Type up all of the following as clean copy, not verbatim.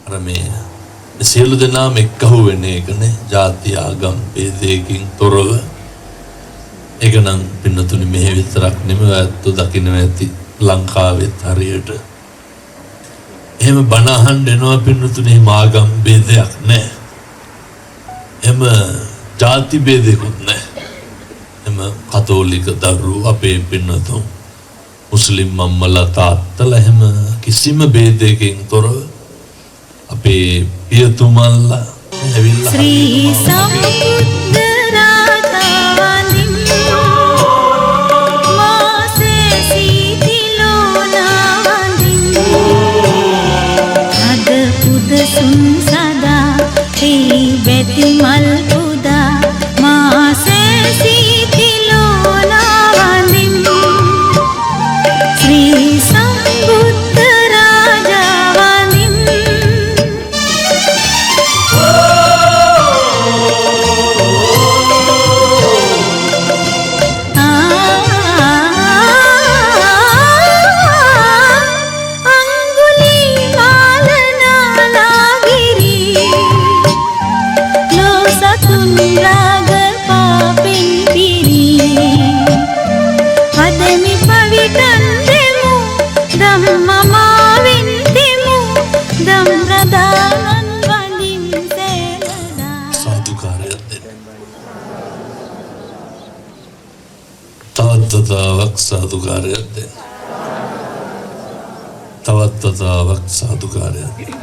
අර මේ සියලු දෙනාම එක්කහුව වෙන එකනේ ජාති ආගම් ભેදයකින් තොරව. ඒක නම් පින්නතුනි මෙහෙ විතරක් නෙමෙයි ඇත්තෝ දකින්න ඇති ලංකාවෙත් හරියට. එහෙම බණ අහන්න එනවා පින්නතුනි ආගම් ભેදයක් නැහැ. එහෙම ජාති ભેදයක්වත් නැහැ. එහෙම කතෝලික දරුවෝ අපේ පින්නතුන් මුස්ලිම් අම්මලා තාත්තලා එහෙම කිසිම ભેදයකින් තොරව අපේ පියතුමල්ලා ඇවිල්ලා ශ්‍රී සම්බුද්ධ රාතවලින් මාසේ සීතිලෝනවලින් අද පුදසුන් සදා ශ්‍රී බෙති මල් පුදා මාසේ සීතිලෝනවලින් ශ්‍රී සම්බුද්ධ රාජවලින් තවත්තාවක් සාදුකාරයක් දෙන්න. තවත්තාවක් සාදුකාරයක් දෙන්න.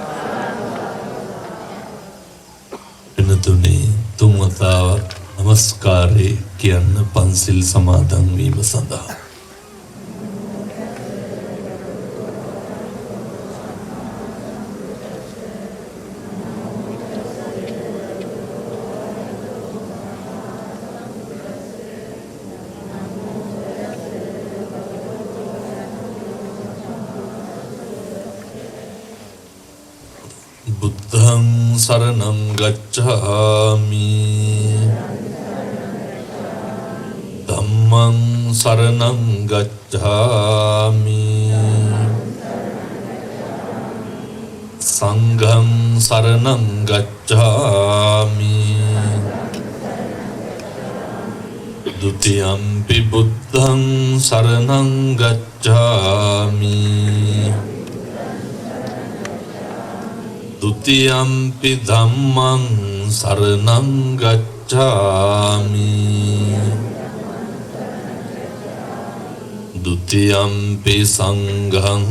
එනතුනේ තුන්වතාවක් නමස්කාරේ කියන්න පන්සිල් සමාදන් වීම සඳහා බුද්ධං සරණං ගච්ඡාමි ධම්මං සරණං ගච්ඡාමි සංඝං සරණං ගච්ඡාමි ဒုတိယံ පි බුද්ධං සරණං ගච්ඡාමි Dutiyampi dhammang saranang gacchami Dutiyampi sanghang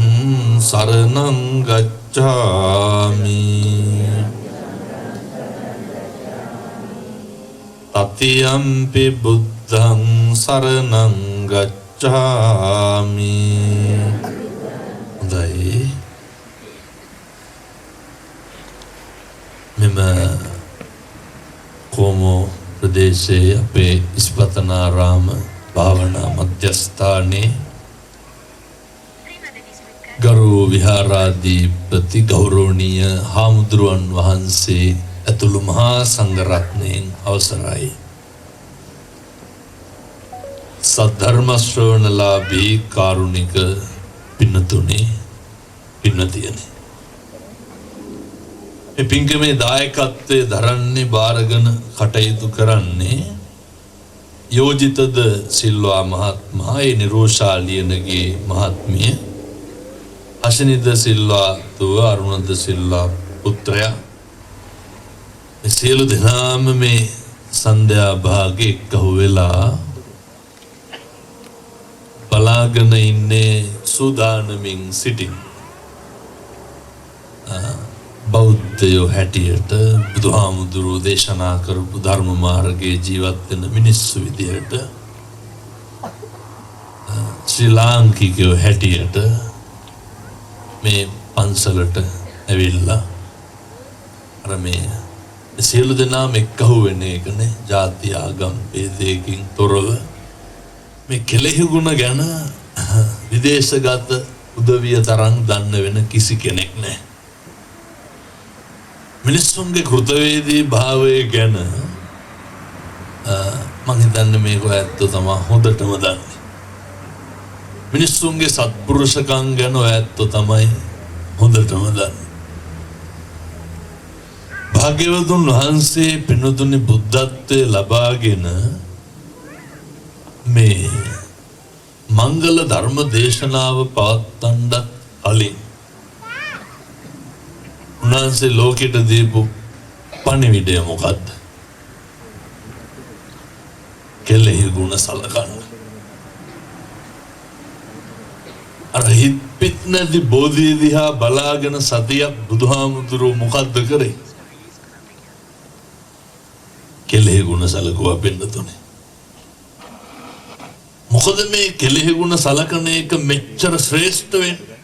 saranang gacchami Tatiyampi buddhang saranang gacchami Hondai මෙම කොමෝ ප්‍රදේශයේ අපේ ඉස්පතනාරාම භාවනා මධ්‍යස්ථානයේ ගරු විහාරාධිපති ගෞරවනීය හාමුදුරුවන් වහන්සේ ඇතුළු මහා සංඝරත්නයන් අවසරයි. සද්ධර්ම ශ්‍රවණලාභී කාරුණික පින්නතුනේ පින්නතියනේ මේ පින්කමේ දායකත්වයේ දරන්නේ බාරගෙන කටයුතු කරන්නේ යෝජිතද සිල්වා මහත්මයා ඒ නිරෝෂාලියනගේ මහත්මිය අශනිද සිල්වා දුව අරුණද සිල්වා පුත්‍රයා මේ සියලු දෙනාම මේ සන්ධ්‍යා භාගයේ එක්කහුව වෙලා බලාගෙන ඉන්නේ සූදානමින් සිටින් බෞද්ධයෝ හැටියට බුදුහාමුදුරුවෝ දේශනා කරපු ධර්ම මාර්ගයේ ජීවත් වෙන මිනිස්සු විදියට ශ්‍රී ලාංකිකයෝ හැටියට මේ පන්සලට ඇවිල්ලා අර මේ සියලු දෙනාම එක්කහුව වෙන එකනේ ජාති ආගම් ભેදයකින් තොරව මේ කෙලෙහි ගුණ ගැන විදේශගත උදවිය තරම් දන්න වෙන කිසි කෙනෙක් නැහැ. මිනිස්සුන්ගේ කෘතවේදී භාවය ගැන මම හිතන්නේ මේක ඇත්ත තමයි හොඳටම දන්නේ. මිනිස්සුන්ගේ සත්පුරුෂකම් ගැන ඇත්ත තමයි හොඳටම දන්නේ. භාග්‍යවතුන් වහන්සේ පින්වතුනි බුද්ධත්වයේ ලබාගෙන මේ මංගල ධර්ම දේශනාව පවත්වන්නත් කලින් උන්වහන්සේ ලෝකෙට දීපු පණිවිඩය මොකද්ද? කෙලෙහි ගුණ සලකන්න. අර හිත් නැති බෝධිය දිහා බලාගෙන සතියක් බුදුහාමුදුරුවෝ මොකද්ද කරේ? කෙලෙහි ගුණ සලකුවා පින්නතුනේ. මොකද මේ කෙලෙහි ගුණ සලකන එක මෙච්චර ශ්‍රේෂ්ඨ වෙන්නේ?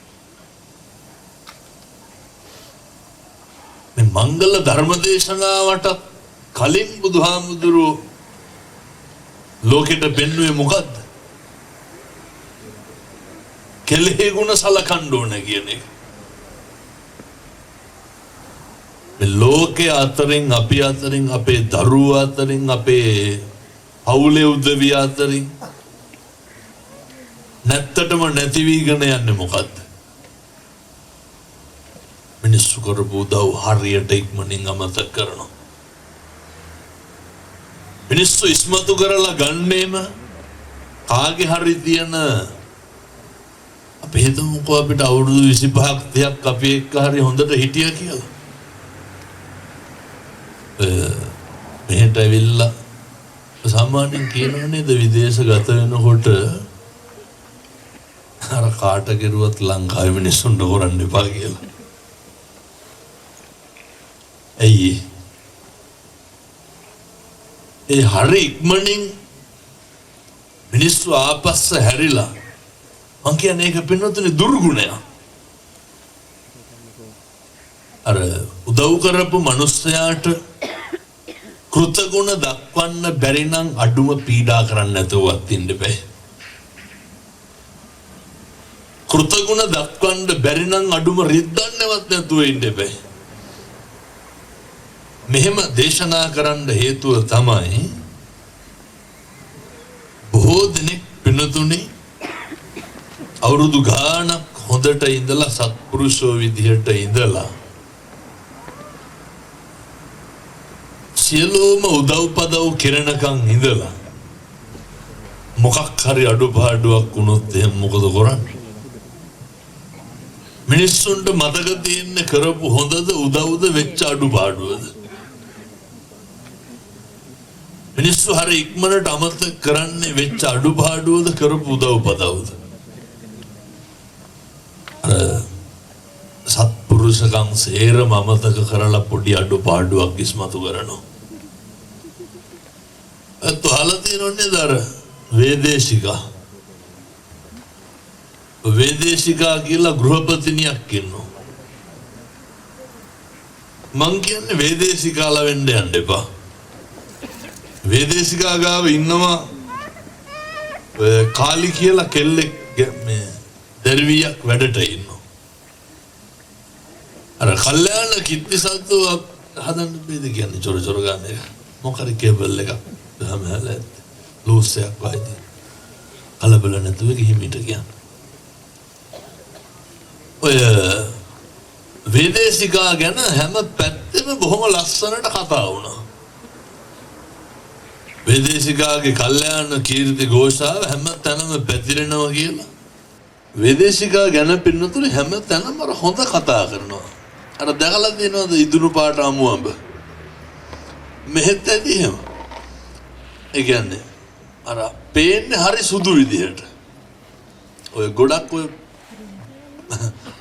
මේ මංගල ධර්ම දේශනාවට කලින් බුදුහාමුදුරුවෝ ලෝකෙට පෙන්වුවේ මොකද්ද? කෙලෙහි ගුණ සලකන්න ඕන කියන එක. මේ ලෝකයේ අතරින් අපි අතරින් අපේ දරුවෝ අතරින් අපේ පවුලේ උදවිය අතරින් නැත්තටම නැති වීගෙන යන්නේ මොකද්ද? මිනිස්සු කරපු උදව් හරියට ඉක්මනින් අමතක කරනවා. මිනිස්සු ඉස්මතු කරලා ගන්නේම කාගේ හරි තියෙන අපි හිතමුකෝ අපිට අවුරුදු 25ක් 30ක් අපි එක්ක හරි හොඳට හිටියා කියලා. මෙහෙට ඇවිල්ලා සාමාන්‍යයෙන් කියනවා නේද විදේශගත වෙනකොට අර කාට කෙරුවත් ලංකාවේ මිනිස්සුන්ට කරන්න එපා කියලා. ඇයි? ඒ හරි ඉක්මනින් මිනිස්සු ආපස්ස හැරිලා මං කියන්නේ ඒක පින්නතුනේ දුර්ගුණයක්. අර උදව් කරපු මිනිස්සයාට කෘතගුණ දක්වන්න බැරි නම් අඩුම පීඩා කරන්න නැතුවත් ඉන්න බෑ. කෘතගුණ දක්වන්න බැරි නම් අඩුම රිද්දන්නවත් නැතුව ඉන්න බෑ. මෙහෙම දේශනා කරන්න හේතුව තමයි බොහෝ දෙනෙක් පින්නතුනේ අවුරුදු ගාණක් හොඳට ඉඳලා සත්පුරුෂෝ විදිහට ඉඳලා සියලුම උදව්පදව් කෙරෙනකන් ඉඳලා මොකක් හරි අඩුපාඩුවක් වුණොත් එහෙනම් මොකද කරන්නේ? මිනිස්සුන්ට මතක තියෙන්නේ කරපු හොඳද උදව්ද වෙච්ච අඩුපාඩුවද? මිනිස්සු හරි ඉක්මනට අමතක කරන්නේ වෙච්ච අඩුපාඩුවද කරපු උදව්පදව්ද? සත්පුරුෂකම් සේරම අමතක කරලා පොඩි අඩුපාඩුවක් ඉස්මතු කරනවා. අතහල තියෙනනේ දර වේදේශිකා කියලා ගෘහපතිනියක් ඉන්නවා. මං කියන්නේ වේදේශිකාලා වෙන්න යන්න එපා. වේදේශිකා ගාව ඉන්නවා කාලි කියලා කෙල්ලෙක් මේ දර්වියක් වැඩට ඉන්නවා. අර කල්යාණ කිත්තිසත්තු හදන්න බේද කියන්නේ චොර ගන්න එක. මොකරි කේබල් එකක් ගහම හැලෙත් ලූස් එකක් වයිදී. කලබල නැතුව ගිහිමිට කියන්නේ. ඔය වේදේශිකා ගැන හැම පැත්තෙම බොහොම ලස්සනට කතා වුණා. වේදේශිකාගේ කල්යාණ කීර්ති ഘോഷාව හැම තැනම පැතිරෙනවා කියලා. වේදේශිකා ගැන පින්නතුනේ හැම තැනම හොඳ කතා කරනවා. අර දැකලා තියෙනවද ඉදුණු පාට අමුඹ? මෙහෙත් ඇදී එහෙම. ඒ කියන්නේ අර පේන්නේ හරි සුදු විදිහට. ඔය ගොඩක් ඔය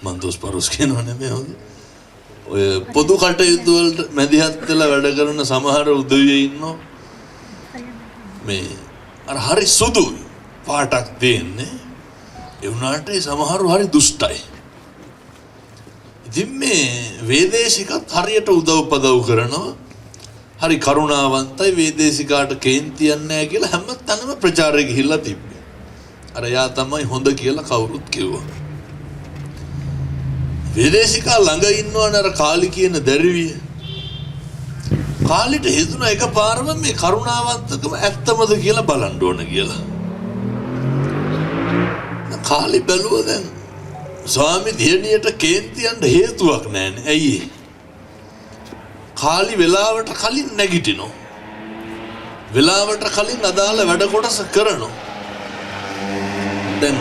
මන් දොස් පරොස් කියනවා නෙමෙයි හොඳ. ඔය පොදු කටයුතු වලට මැදිහත් වෙලා වැඩ කරන සමහර උදවිය ඉන්නවා. මේ අර හරි සුදු පාටක් දෙන්නේ. ඒ වුණාට ඒ සමහරව හරි දුෂ්ටයි. ඉතින් මේ වේදේශිකත් හරියට උදව්පදව් කරනවා. හරි කරුණාවන්තයි වේදේශිකාට කේන්තියක් නැහැ කියලා හැම තැනම ප්‍රචාරය ගිහිල්ලා තිබ්බේ. අර යා තමයි හොඳ කියලා කවුරුත් කිව්වා. වේදේශිකා ළඟ ඉන්නවනේ අර කාලි කියන දරුවිය. කාලිට හිතුණා එකපාරම මේ කරුණාවන්තකම ඇත්තමද කියලා බලන්න ඕන කියලා. කාලි බැලුවා දැන් ස්වාමි දියණියට කේන්තියන්ට හේතුවක් නැහැනේ. ඇයි? කාලි වෙලාවට කලින් නැගිටිනවා. වෙලාවට කලින් අදාළ වැඩ කොටස කරනවා. දැන්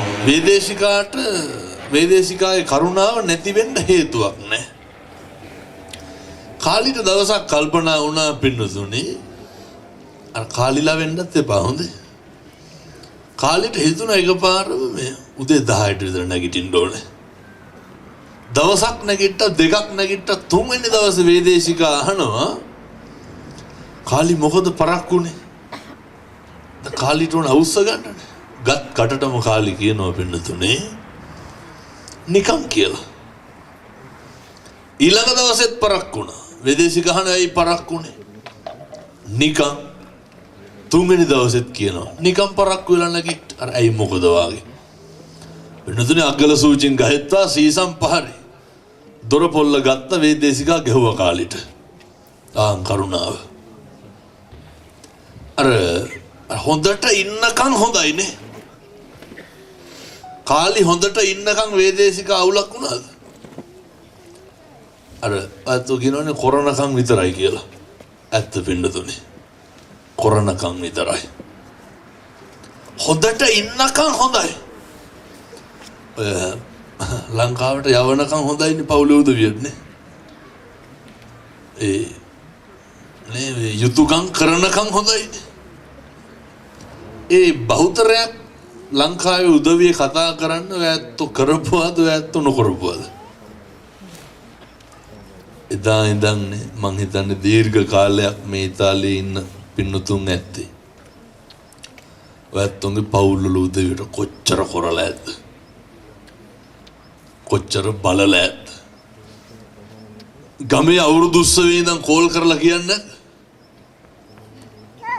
වේදේශිකාගේ කරුණාව නැති වෙන්න හේතුවක් නැහැ. කාලිට දවසක් කල්පනා වුණා පින්නතුනේ අර කාලිලා වෙන්නත් එපා හොඳේ. කාලිට හිතුණා එකපාරම මේ උදේ 10ට විතර නැගිටින්න ඕනේ. දවසක් නැගිට්ටා දෙකක් නැගිට්ටා තුන්වෙනි දවසේ වේදේශිකා අහනවා කාලි මොකද පරක්කුනේ? කාලිට උන අවුස්ස ගන්නනේ. ගත් කටටම කාලි කියනවා පින්නතුනේ නිකම් කියලා. ඊළඟ දවසෙත් පරක්කුණා. වේදේශිකා අහන ඇයි පරක්කුනේ? නිකම්. තුන්වෙනි දවසෙත් කියනවා නිකම් පරක්කු වෙලා නැගිට. අර ඇයි මොකද වාගේ. පින්නතුනේ අග්ගල සූචින් ගහත්වා සීසම් පහරේ. දොර පොල්ල ගත්ත වේදේශිකා ගැහුවා කාලිට. ආන් කරුණාව. අර හොඳට ඉන්නකම් හොඳයිනේ. කාලි හොඳට ඉන්නකම් වේදේශිකා අවුලක් වුණාද? අර අතෝ කියනෝනේ කොරණකම් විතරයි කියලා. ඇත්ත පින්නතුනේ. කොරණකම් විතරයි. හොඳට ඉන්නකම් හොඳයි. ලංකාවට යවනකම් හොඳයිනේ පවුල උදවියනේ. නේ යුතුයකම් කරනකම් හොඳයිනේ. බහුතරයක් ලංකාවේ උදවිය කතා කරන්න ඔයත් කරපුවාද ඔයත් නොකරපුවාද? එදා ඉඳන් මං හිතන්නේ දීර්ඝ කාලයක් මේ ඉතාලියේ ඉන්න පින්නතුන් ඇත්තේ. ඔයත් උන්ගේ පවුල් වල උදවියට කොච්චර කරලා ඇද්ද? කොච්චර බලලා ඇද්ද? ගමේ අවුරුදු උත්සවේ ඉඳන් කෝල් කරලා කියන්නේ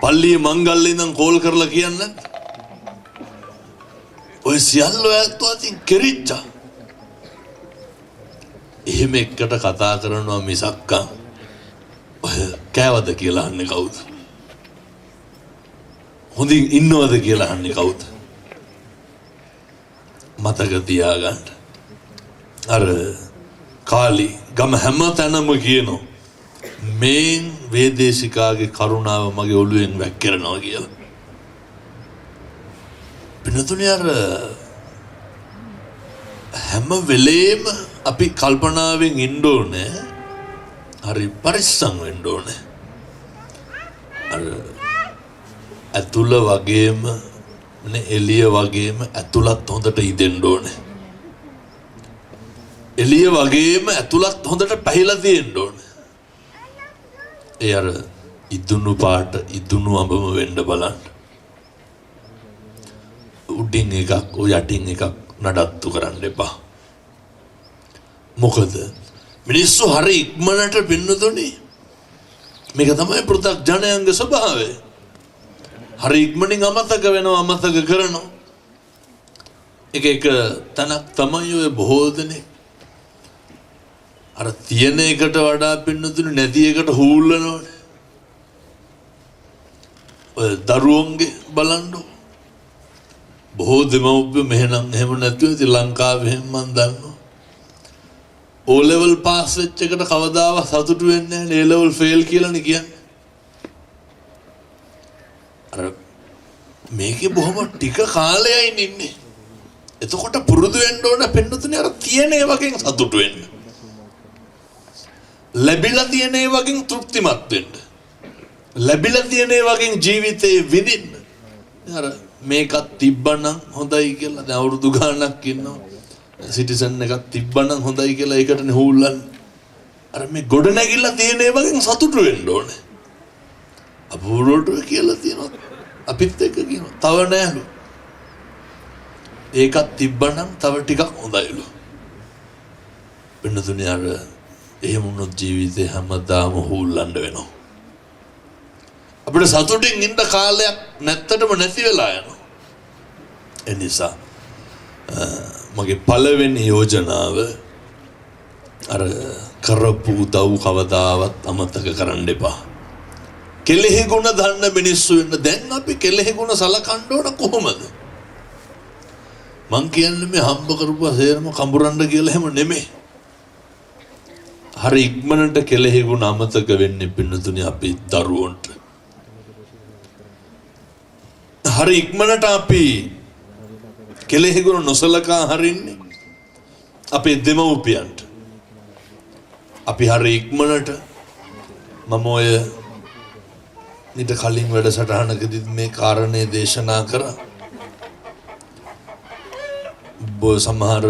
පල්ලියේ මංගල්ලේ ඉඳන් කෝල් කරලා කියන්නේ ඔය සියල්ල ඔයත් අතින් කෙරිච්චා. එහෙම එකට කතා කරනවා මිසක් ඔය කෑවද කියලා අහන්නේ කවුද? හොඳින් ඉන්නවද කියලා අහන්නේ කවුද? මතක තියාගන්න. අර කාලි ගම හැම තැනම කියනවා මේ වේදේශිකාගේ කරුණාව මගේ ඔළුවෙන් වැක්කිරනවා කියලා. පින්නතුනේ අර හැම වෙලේම අපි කල්පනාවෙන් ඉන්න ඕනේ. හරි පරිස්සම් වෙන්න ඕනේ. අර ඇතුළ වගේම නේ එළිය වගේම ඇතුළත් හොඳට ඉදෙන්න ඕනේ. එළිය වගේම ඇතුළත් හොඳට පැහිලා තියෙන්න ඕනේ. ඒ අර ඉදුණු පාට ඉදුණු අඹම වෙන්න බලන්න. උඩින් එකක් යටින් එකක් නඩත්තු කරන්න එපා. මොකද මිනිස්සු හරි ඉක්මනට පින්නතුනේ මේක තමයි පෘථග්ජනයන්ගේ ස්වභාවය. හරි ඉක්මනින් අමතක වෙනවා අමතක කරනවා. එක තනක් තමයි ඔය බොහෝ දෙනෙක් අර තියෙන එකට වඩා පින්නතුනේ නැති එකට හූල්ලනවනේ. ඔය දරුවන්ගේ බලන්න බොහෝ දෙමව්පියෝ මෙහෙනම් එහෙම නැතුව ඉතින් ලංකාවේ එහෙම මන් දන්නවා. O level pass වෙච්ච එකට කවදාවත් සතුටු වෙන්නේ නැහැ. A level fail කියලානේ කියන්නේ. අර මේකේ බොහොම ටික කාලයයි ඉන්නේ. එතකොට පුරුදු වෙන්න ඕන පින්නතුනේ අර තියෙන ඒවාගෙන් සතුටු වෙන්න. ලැබිලා තියෙන ඒවාගෙන් තෘප්තිමත් වෙන්න. ලැබිලා තියෙන ඒවාගෙන් ජීවිතේ විඳින්න. අර මේකක් තිබ්බනම් හොඳයි කියලා දැන් අවුරුදු ගාණක් ඉන්නවා. සිටිසන් එකක් තිබ්බනම් හොඳයි කියලා ඒකටනේ හූල්ලන්නේ. අර මේ ගොඩ නැගිලා තියෙන ඒවාගෙන් සතුටු වෙන්න ඕනේ. අපූර්වට කියලා තියෙනවා. අපිත් එක්ක කියනවා. තව නෑලු. ඒකක් තිබ්බනම් තව ටිකක් හොඳයිලු. වෙනතුනේ අර එහෙම වුණොත් ජීවිතේ හැමදාම හූල්ලන්න වෙනවා. අපිට සතුටින් ඉන්න කාලයක් නැත්තටම නැති වෙලා යනවා. ඒ නිසා මගේ පළවෙනි යෝජනාව අර කරපු උදව් කවදාවත් අමතක කරන්න එපා. කෙලෙහි ගුණ දන්න මිනිස්සු වෙන්න. දැන් අපි කෙලෙහි ගුණ සලකන්න ඕන කොහොමද? මං කියන්නේ මේ හම්බ කරපුවා සේරම කඹරන්න කියලා එහෙම නෙමෙයි. හරි ඉක්මනට කෙලෙහි ගුණ අමතක වෙන්නේ පින්නතුනි අපි දරුවන්ට. හරි ඉක්මනට අපි කෙලෙහි ගුණ නොසලකා හරින්නේ අපේ දෙමව්පියන්ට. අපි හරි ඉක්මනට මම ඔය ඊට කලින් වැඩසටහනකදී මේ කාරණේ දේශනා කරා. සමහර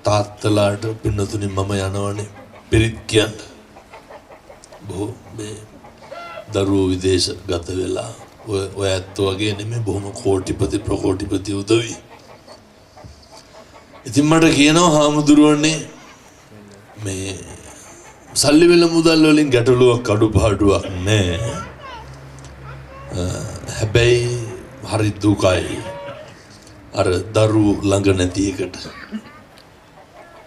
තාත්තලාට පින්නතුනි මම යනවනේ පිරිත් කියන්න. බොහෝ මේ දරුවෝ විදේශ ගත වෙලා ඔය ඇත්තෝ වගේ නෙමෙයි බොහොම කෝටිපති ප්‍රකෝටිපති උදවි. ඉතින් මට කියනවා හාමුදුරුවනේ මේ සල්ලි වෙල මුදල් වලින් ගැටලුවක් අඩුපාඩුවක් නැහැ. හැබැයි හරි දුකයි අර දරුවෝ ළඟ නැති එකට.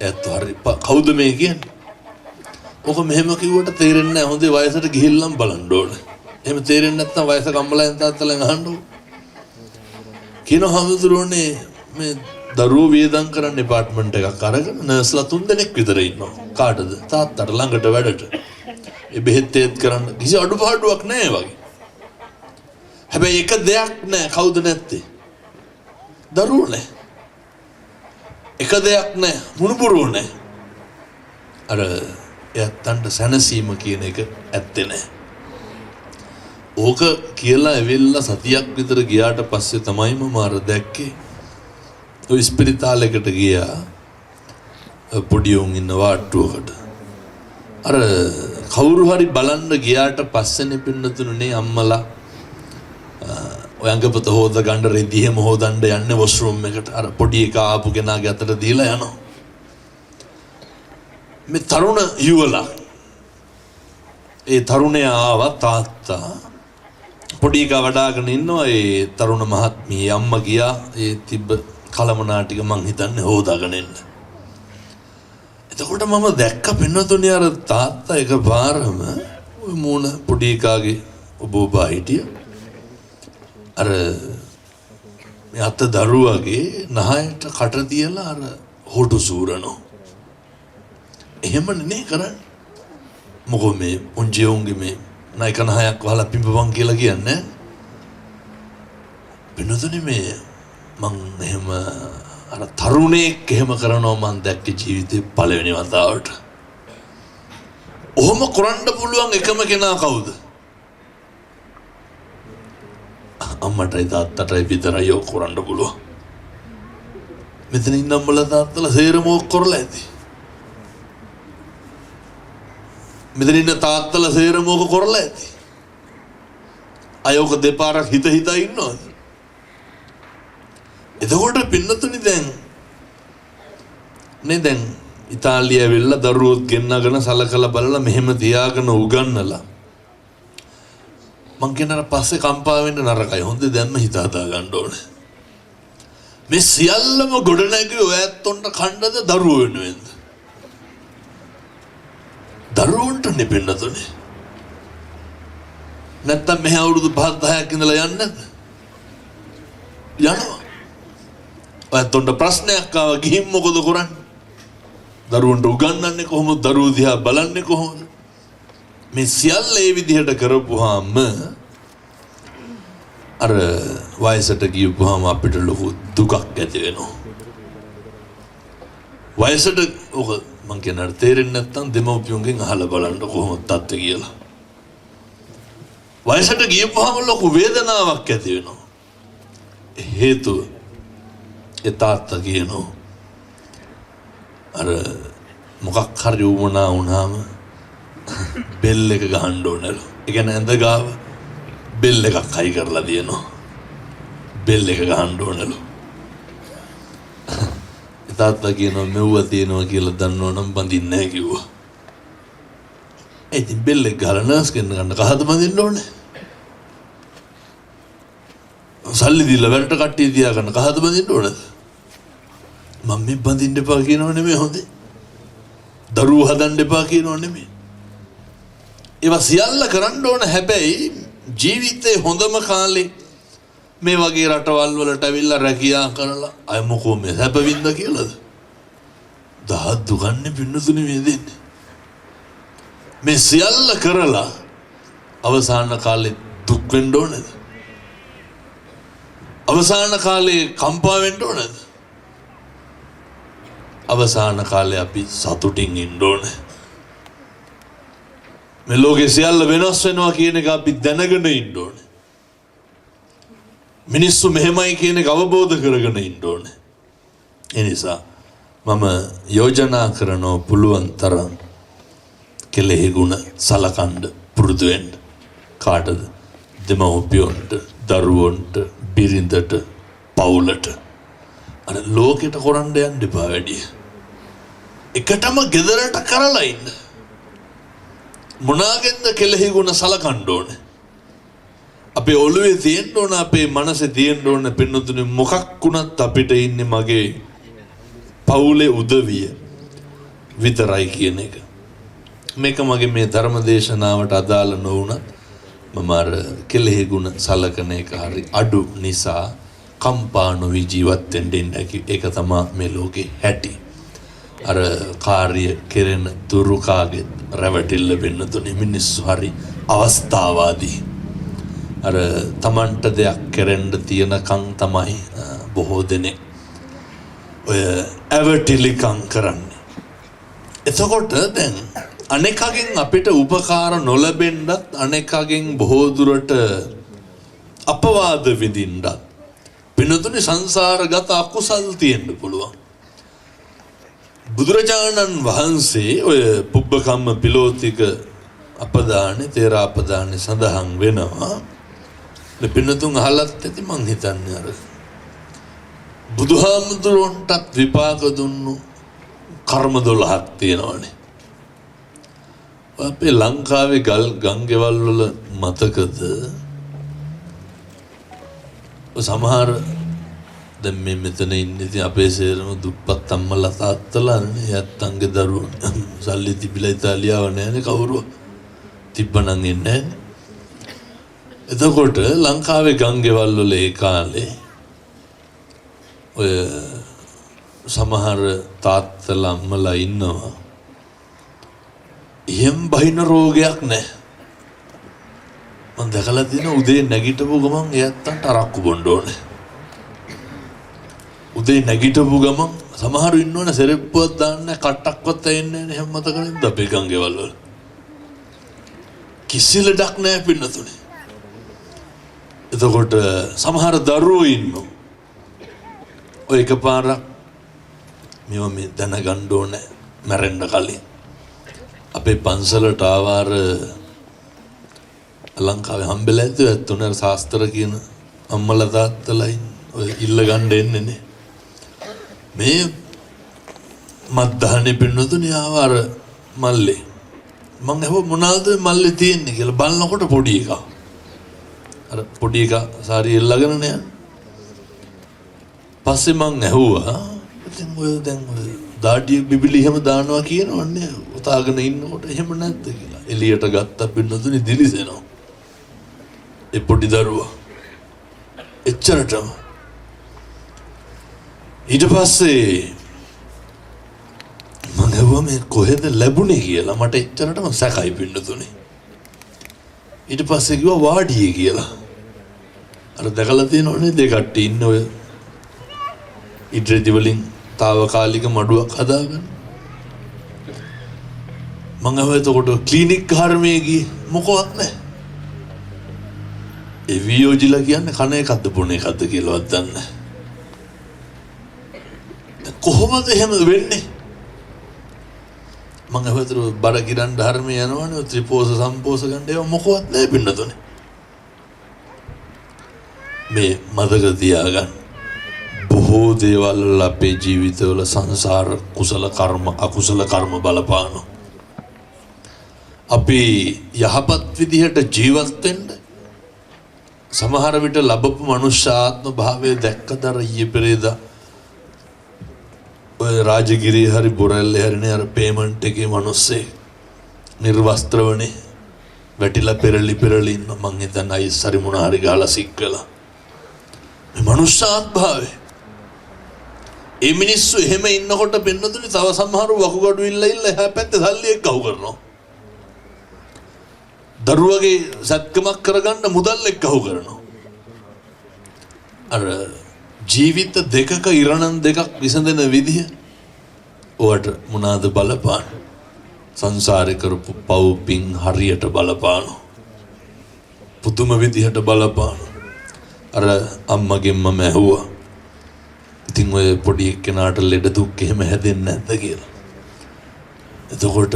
ඇත්ත හරි කවුද මේ කියන්නේ? ඔක මෙහෙම කිව්වට තේරෙන්නේ නැහැ. හොඳේ වයසට ගිහිල්ලම් බලන්න ඕන. එහෙම තේරෙන්නේ නැත්නම් වයසක අම්මලාෙන් තාත්තලාෙන් අහන්න ඕන. කියන හමුදුරෝනේ මේ දරුවෝ වියදම් කරන්න ඩිපාර්ට්මන්ට් එකක් අරගෙන නර්ස්ලා 3 දෙනෙක් විතර ඉන්නවා. කාටද? තාත්තට ළඟට වැඩට. ඒ බෙහෙත් ඒත් කරන්න කිසි අඩුපාඩුවක් නැහැ වගේ. හැබැයි එක දෙයක් නැහැ. කවුද නැත්තේ? දරුවෝ නැහැ. එක දෙයක් නැහැ. මුණුබුරුවෝ නැහැ. අර එයන්ට සැනසීම කියන එක ඇත්තේ නැහැ. ඕක කියලා ඇවිල්ලා සතියක් විතර ගියාට පස්සේ තමයි මම අර දැක්කේ. ඔය ස්පිරිතාලයකට ගියා. පොඩි උන් ඉන්න වාට්ටුවකට. අර කවුරු හරි බලන්න ගියාට පස්සේනේ පින්නතුනේ අම්මලා ඔය අංගපත හොද ගන්න රෙදි හැම හොදන්න යන්නේ වොෂ්රූම් එකට. අර පොඩි එකා ආපු කෙනාගේ අතට දීලා යනවා. මේ තරුණ යුවලා ඒ තරුණයා ආවා තාත්තා පොඩි එකා වඩාගෙන ඉන්නවා. ඒ තරුණ මහත්මිය අම්මා ගියා ඒ තිබ්බ කලමනා ටික මං හිතන්නේ හොදාගෙන එන්න. එතකොට මම දැක්ක පින්නතුනේ අර තාත්තා එකපාරම ওই මූණ පොඩි එකාගේ ඔබ හිටිය අර මේ අත දරුවගේ නහයට කට තියලා අර හොටු සූරනෝ. එහෙමනේ නේ කරන්නේ. මොකෝ මේ උන්ජියෝන්ගේ මේ නයික නහයක් වහලා පිඹපන් කියලා කියන්නේ. වෙනතුනේ මේ මං එහෙම අර තරුණයෙක් එහෙම කරනවා මං දැක්කේ ජීවිතේ පළවෙනි වතාවට. ඔහොම කරන්න පුළුවන් එකම කෙනා කවුද? අම්මටයි තාත්තටයි විතරයි ඔය කරන්න පුළුවන්. මෙතන ඉන්න අම්මලා තාත්තලා සේරම ඔක් කරලා ඇති. මෙතන ඉන්න තාත්තලා සේරම ඔක කරලා ඇති. අයෝක දෙපාරක් හිත හිතා ඉන්නවද? එතකොට පින්නතුනි දැන් ඉතාලිය ඇවිල්ලා දරුවෝත් ගෙන්නගෙන සලකලා බලලා මෙහෙම තියාගෙන උගන්නලා මං කියනවා පස්සේ කම්පා වෙන්න නරකයි. හොඳේ දැන්ම හිත හදා ගන්න ඕනේ. මේ සියල්ලම ගොඩ නැගී ඔය ඇත්තොන්ට කණ්ඩද දරුවෝ වෙනුවෙන්ද? දරුවන්ට නෙපෙන්නතුනේ. නැත්තම් මෙහි අවුරුදු 5-10ක් ඉඳලා යන්නේ නැද්ද? යනවා. ඔය ඇත්තොන්ට ප්‍රශ්නයක් ආවා ගිහින් මොකද කරන්නේ? දරුවන්ට උගන්වන්නේ කොහොමද? දරුවෝ දිහා බලන්නේ කොහොමද? මේ සියල්ල ඒ විදිහට කරපුවාම අර වයසට ගියපුවාම අපිට ලොකු දුකක් ඇති වෙනවා. වයසට ඔක මං කියන තේරෙන්නේ නැත්නම් දෙමව්පියන්ගෙන් අහලා බලන්න කොහොමද තත්ත්වය කියලා. වයසට ගියපුවාම ලොකු වේදනාවක් ඇති වෙනවා. හේතුව ඒ තාත්තා කියනවා අර මොකක් හරි වුණා වුණාම බෙල් එක ගහන්න ඕනලු. ඒ කියන්නේ ඇඳ ගාව බෙල් එකක් හයි කරලා දිනනවා. බෙල් එක ගහන්න ඕනලු. තාත්තා කියනවා මෙව්ව තියෙනවා කියලා දන්නවනම් බඳින්නේ නැහැ කිව්වා. ඉතින් බෙල් එක ගහලා නර්ස් කෙනෙක් ගන්න කහද බඳින්න ඕනේ. සල්ලි දීලා වැඩට කට්ටිය තියාගන්න කහද බඳින්න ඕනද? මම මේ බඳින්න එපා කියනව නෙමෙයි හොඳේ. දරුවෝ හදන්න එපා කියනව නෙමෙයි. ඒවා සියල්ල කරන්න ඕන. හැබැයි ජීවිතේ හොඳම කාලේ මේ වගේ රටවල් වලට ඇවිල්ලා රැකියා කරලා අය මොකෝ මේ සැපවින්ද කියලාද? දහත් දුකන්නේ පින්නතුනේ මේ දෙන්නේ. මේ සියල්ල කරලා අවසාන කාලේ දුක් වෙන්න ඕනේද? අවසාන කාලේ කම්පා වෙන්න ඕනේද? අවසාන කාලේ අපි සතුටින් ඉන්න ඕනේ. මේ ලෝකේ සියල්ල වෙනස් වෙනවා කියන එක අපි දැනගෙන ඉන්න ඕනේ. මිනිස්සු මෙහෙමයි කියන එක අවබෝධ කරගෙන ඉන්න ඕනේ. ඒ නිසා මම යෝජනා කරනවා පුළුවන් තරම් කෙලෙහි ගුණ සලකන්න පුරුදු වෙන්න. කාටද? දෙමව්පියන්ට, දරුවන්ට, බිරිඳට, පවුලට. අර ලෝකෙට කරන්න යන්න එපා වැඩි. එකටම ගෙදරට කරලා ඉන්න. මොනාගෙන්ද කෙලෙහි ගුණ සලකන්න ඕනේ? අපේ ඔළුවේ තියෙන්න ඕන, අපේ මනසේ තියෙන්න ඕන පින්නතුනේ මොකක් වුණත් අපිට ඉන්නේ මගේ පවුලේ උදවිය විතරයි කියන එක. මේක මගේ මේ ධර්ම දේශනාවට අදාළ නොවුණත් මම අර කෙලෙහි ගුණ සලකන එක හරි අඩු නිසා කම්පා නොවි ජීවත් වෙන්න ඉන්නේ. ඒක තමයි මේ ලෝකේ හැටි. අර කාර්ය කෙරෙන දුරුකාගේ රැවටිල්ල වෙන්න තුනේ මිනිස්සු හරි අවස්ථාවාදී. අර තමන්ට දෙයක් කරන්න තියෙනකන් තමයි බොහෝ දෙනෙක් ඔය ඇවටිලිකම් කරන්නේ. එතකොට දැන් අනෙකගෙන් අපිට උපකාර නොලැබෙන්නත් අනෙකගෙන් බොහෝ දුරට අපවාද විඳින්නත් පිනතුනේ සංසාරගත අකුසල් තියෙන්න පුළුවන්. බුදුරජාණන් වහන්සේ ඔය පුබ්බකම්ම පිලෝතික අපදානේ තේරාපදානේ සඳහන් වෙනවා. පින්නතුන් අහලත් ඇති මං හිතන්නේ අර බුදුහාමුදුරන්ටත් විපාක දුන්නු කර්ම 12ක් තියෙනවානේ. අපේ ලංකාවේ ගංගෙවල් වල මතකද සමහර දැන් මේ මෙතන ඉන්නේ ඉතින් අපේ සේරම දුප්පත් අම්මලා තාත්තලා නේ යත්තන්ගේ දරුවෝ සල්ලි තිබිලා ඉතාලියාව නැහැනේ කවුරුව තිබ්බනම් එන්නේ නැහැ. එතකොට ලංකාවේ ගංගෙවල් වල ඒ කාලේ ඔය සමහර තාත්තලා අම්මලා ඉන්නවා. එහෙම බහින රෝගයක් නැහැ. මම දැකලා තියෙනවා උදේ නැගිටපු ගමන් එයත්තන්ට අරක්කු බොන්න ඕනේ. උදේ නැගිටපු ගමන් සමහරු ඉන්නවනේ සෙරෙප්පුවක් දාන්නේ කට්ටක්වත් ඇෙන්නේ නැහැ. එහෙම මතක නැද්ද අපේ ගංගෙවල් වල? කිසි ලඩක් නැහැ පින්නතුනේ. එතකොට සමහර දරුවෝ ඉන්නෝ ඔය එකපාරක් මේවා මේ දැනගන්න ඕනේ මැරෙන්න කලින්. අපේ පන්සලට ආවාර ලංකාවේ හම්බෙලා ඇද්ද තුනර ශාස්ත්‍ර කියන අම්මලා තාත්තලා ඔය ඉල්ල ගන්න එන්නේ නේ. මේ මද්දානේ පින්නතුනේ ආවාර මල්ලේ. මං අහුව මොනවාද මල්ලේ තියෙන්නේ කියලා බලනකොට පොඩි එකක්. අර පොඩි එක සාරි එල්ලගෙන නේ. පස්සේ මං ඇහුවා ඉතින් ඔය දැන් ඔය දාඩිය බිබිලි එහෙම දානවා කියනවන්නේ උතාගෙන ඉන්නකොට එහෙම නැද්ද කියලා. එළියට ගත්ත පින්නතුනේ දිලිසෙනවා. ඒ පොඩි දරුවා එච්චරටම. ඊට පස්සේ මං ඇහුවා මේ කොහෙද ලැබුණේ කියලා. මට එච්චරටම සැකයි පින්නතුනේ. ඊට පස්සේ කිව්වා වාඩියේ කියලා. අර දැකලා තියෙනවනේ දෙකට ඉන්න ඔය ඉද්‍රේදි වලින් తాවකාලික මඩුවක් හදාගන්න. මං අහුවා එතකොට ක්ලිනික් ධර්මයේ ගියේ මොකවත් නැහැ. ඒ වියෝජිලා කියන්නේ කන එකක්ද බොන එකක්ද කියලාවත් දන්නේ නැහැ. කොහොමද එහෙම වෙන්නේ? මං අහුවතර බර කිරන් ධර්මයේ යනවනේ ත්‍රිපෝස සම්පෝස ගන්න ඒවා මොකවත් නැහැ පින්නතුනේ. මේ මතක තියාගන්න බොහෝ දේවල් වල අපේ ජීවිතවල සංසාර කුසල කර්ම අකුසල කර්ම බලපානවා. අපි යහපත් විදිහට ජීවත් වෙන්න සමහර විට ලැබපු මනුෂ්‍ය ආත්ම භාවයේ දැක්කදර ඊයේ පෙරේදා ඔය රාජගිරිය හරි බොරැල්ලේ හරිනේ අර පේමන්ට් එකේ මිනිස්සේ නිර්වස්ත්‍රවනේ වැටිලා පෙරලි ඉන්න මං හිතන්නේ අයිස් හරි මොන හරි ගහලා සික් වෙලා මේ මනුෂ්‍ය ආත්භාවය. ඒ මිනිස්සු එහෙම ඉන්නකොට පින්නතුනේ තව සමහරව වකුගඩු ඉල්ල එහා පැත්තේ සල්ලි එක්ක ගහු කරනවා. දරුවගේ සත්කමක් කරගන්න මුදල් එක්කහු කරනවා. අර ජීවිත දෙකක ඉරණම් දෙකක් විසඳන විදිහ ඔවට මොනවාද බලපාන? සංසාරේ කරපු පව් පින් හරියට බලපානවා. පුදුම විදිහට බලපාන. අර අම්මගෙන් මම ඇහුවා ඉතින් ඔය පොඩි එක්කෙනාට ලෙඩ දුක් එහෙම හැදෙන්නේ නැද්ද කියලා. එතකොට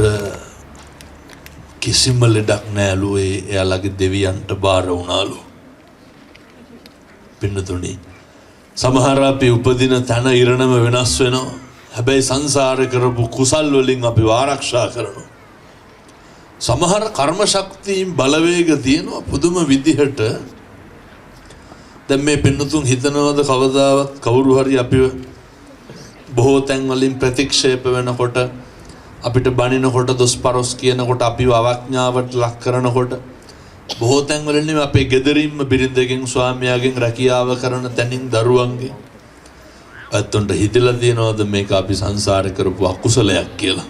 කිසිම ලෙඩක් නෑලු එයාලගේ දෙවියන්ට බාර වුණාලු. පින්නතුනි සමහර අපි උපදින තන ඉරණම වෙනස් වෙනවා. හැබැයි සංසාරේ කරපු කුසල් වලින් අපි ආරක්ෂා කරනවා. සමහර කර්ම ශක්තියින් බලවේග තියෙනවා පුදුම විදිහට. දැන් මේ පින්නතුන් හිතනවද කවදාවත් කවුරු හරි අපිව බොහෝ තැන් වලින් ප්‍රතික්ෂේප වෙනකොට අපිට බනිනකොට දොස්පරොස් කියනකොට අපිව අවඥාවට ලක් කරනකොට බොහෝ තැන් වලින් අපේ ගෙදරින්ම බිරිඳගෙන් ස්වාමියාගෙන් රැකියාව කරන තැනින් දරුවන්ගේ අතොන්ට හිතලා තියනවද මේක අපි සංසාරේ කරපු අකුසලයක් කියලා?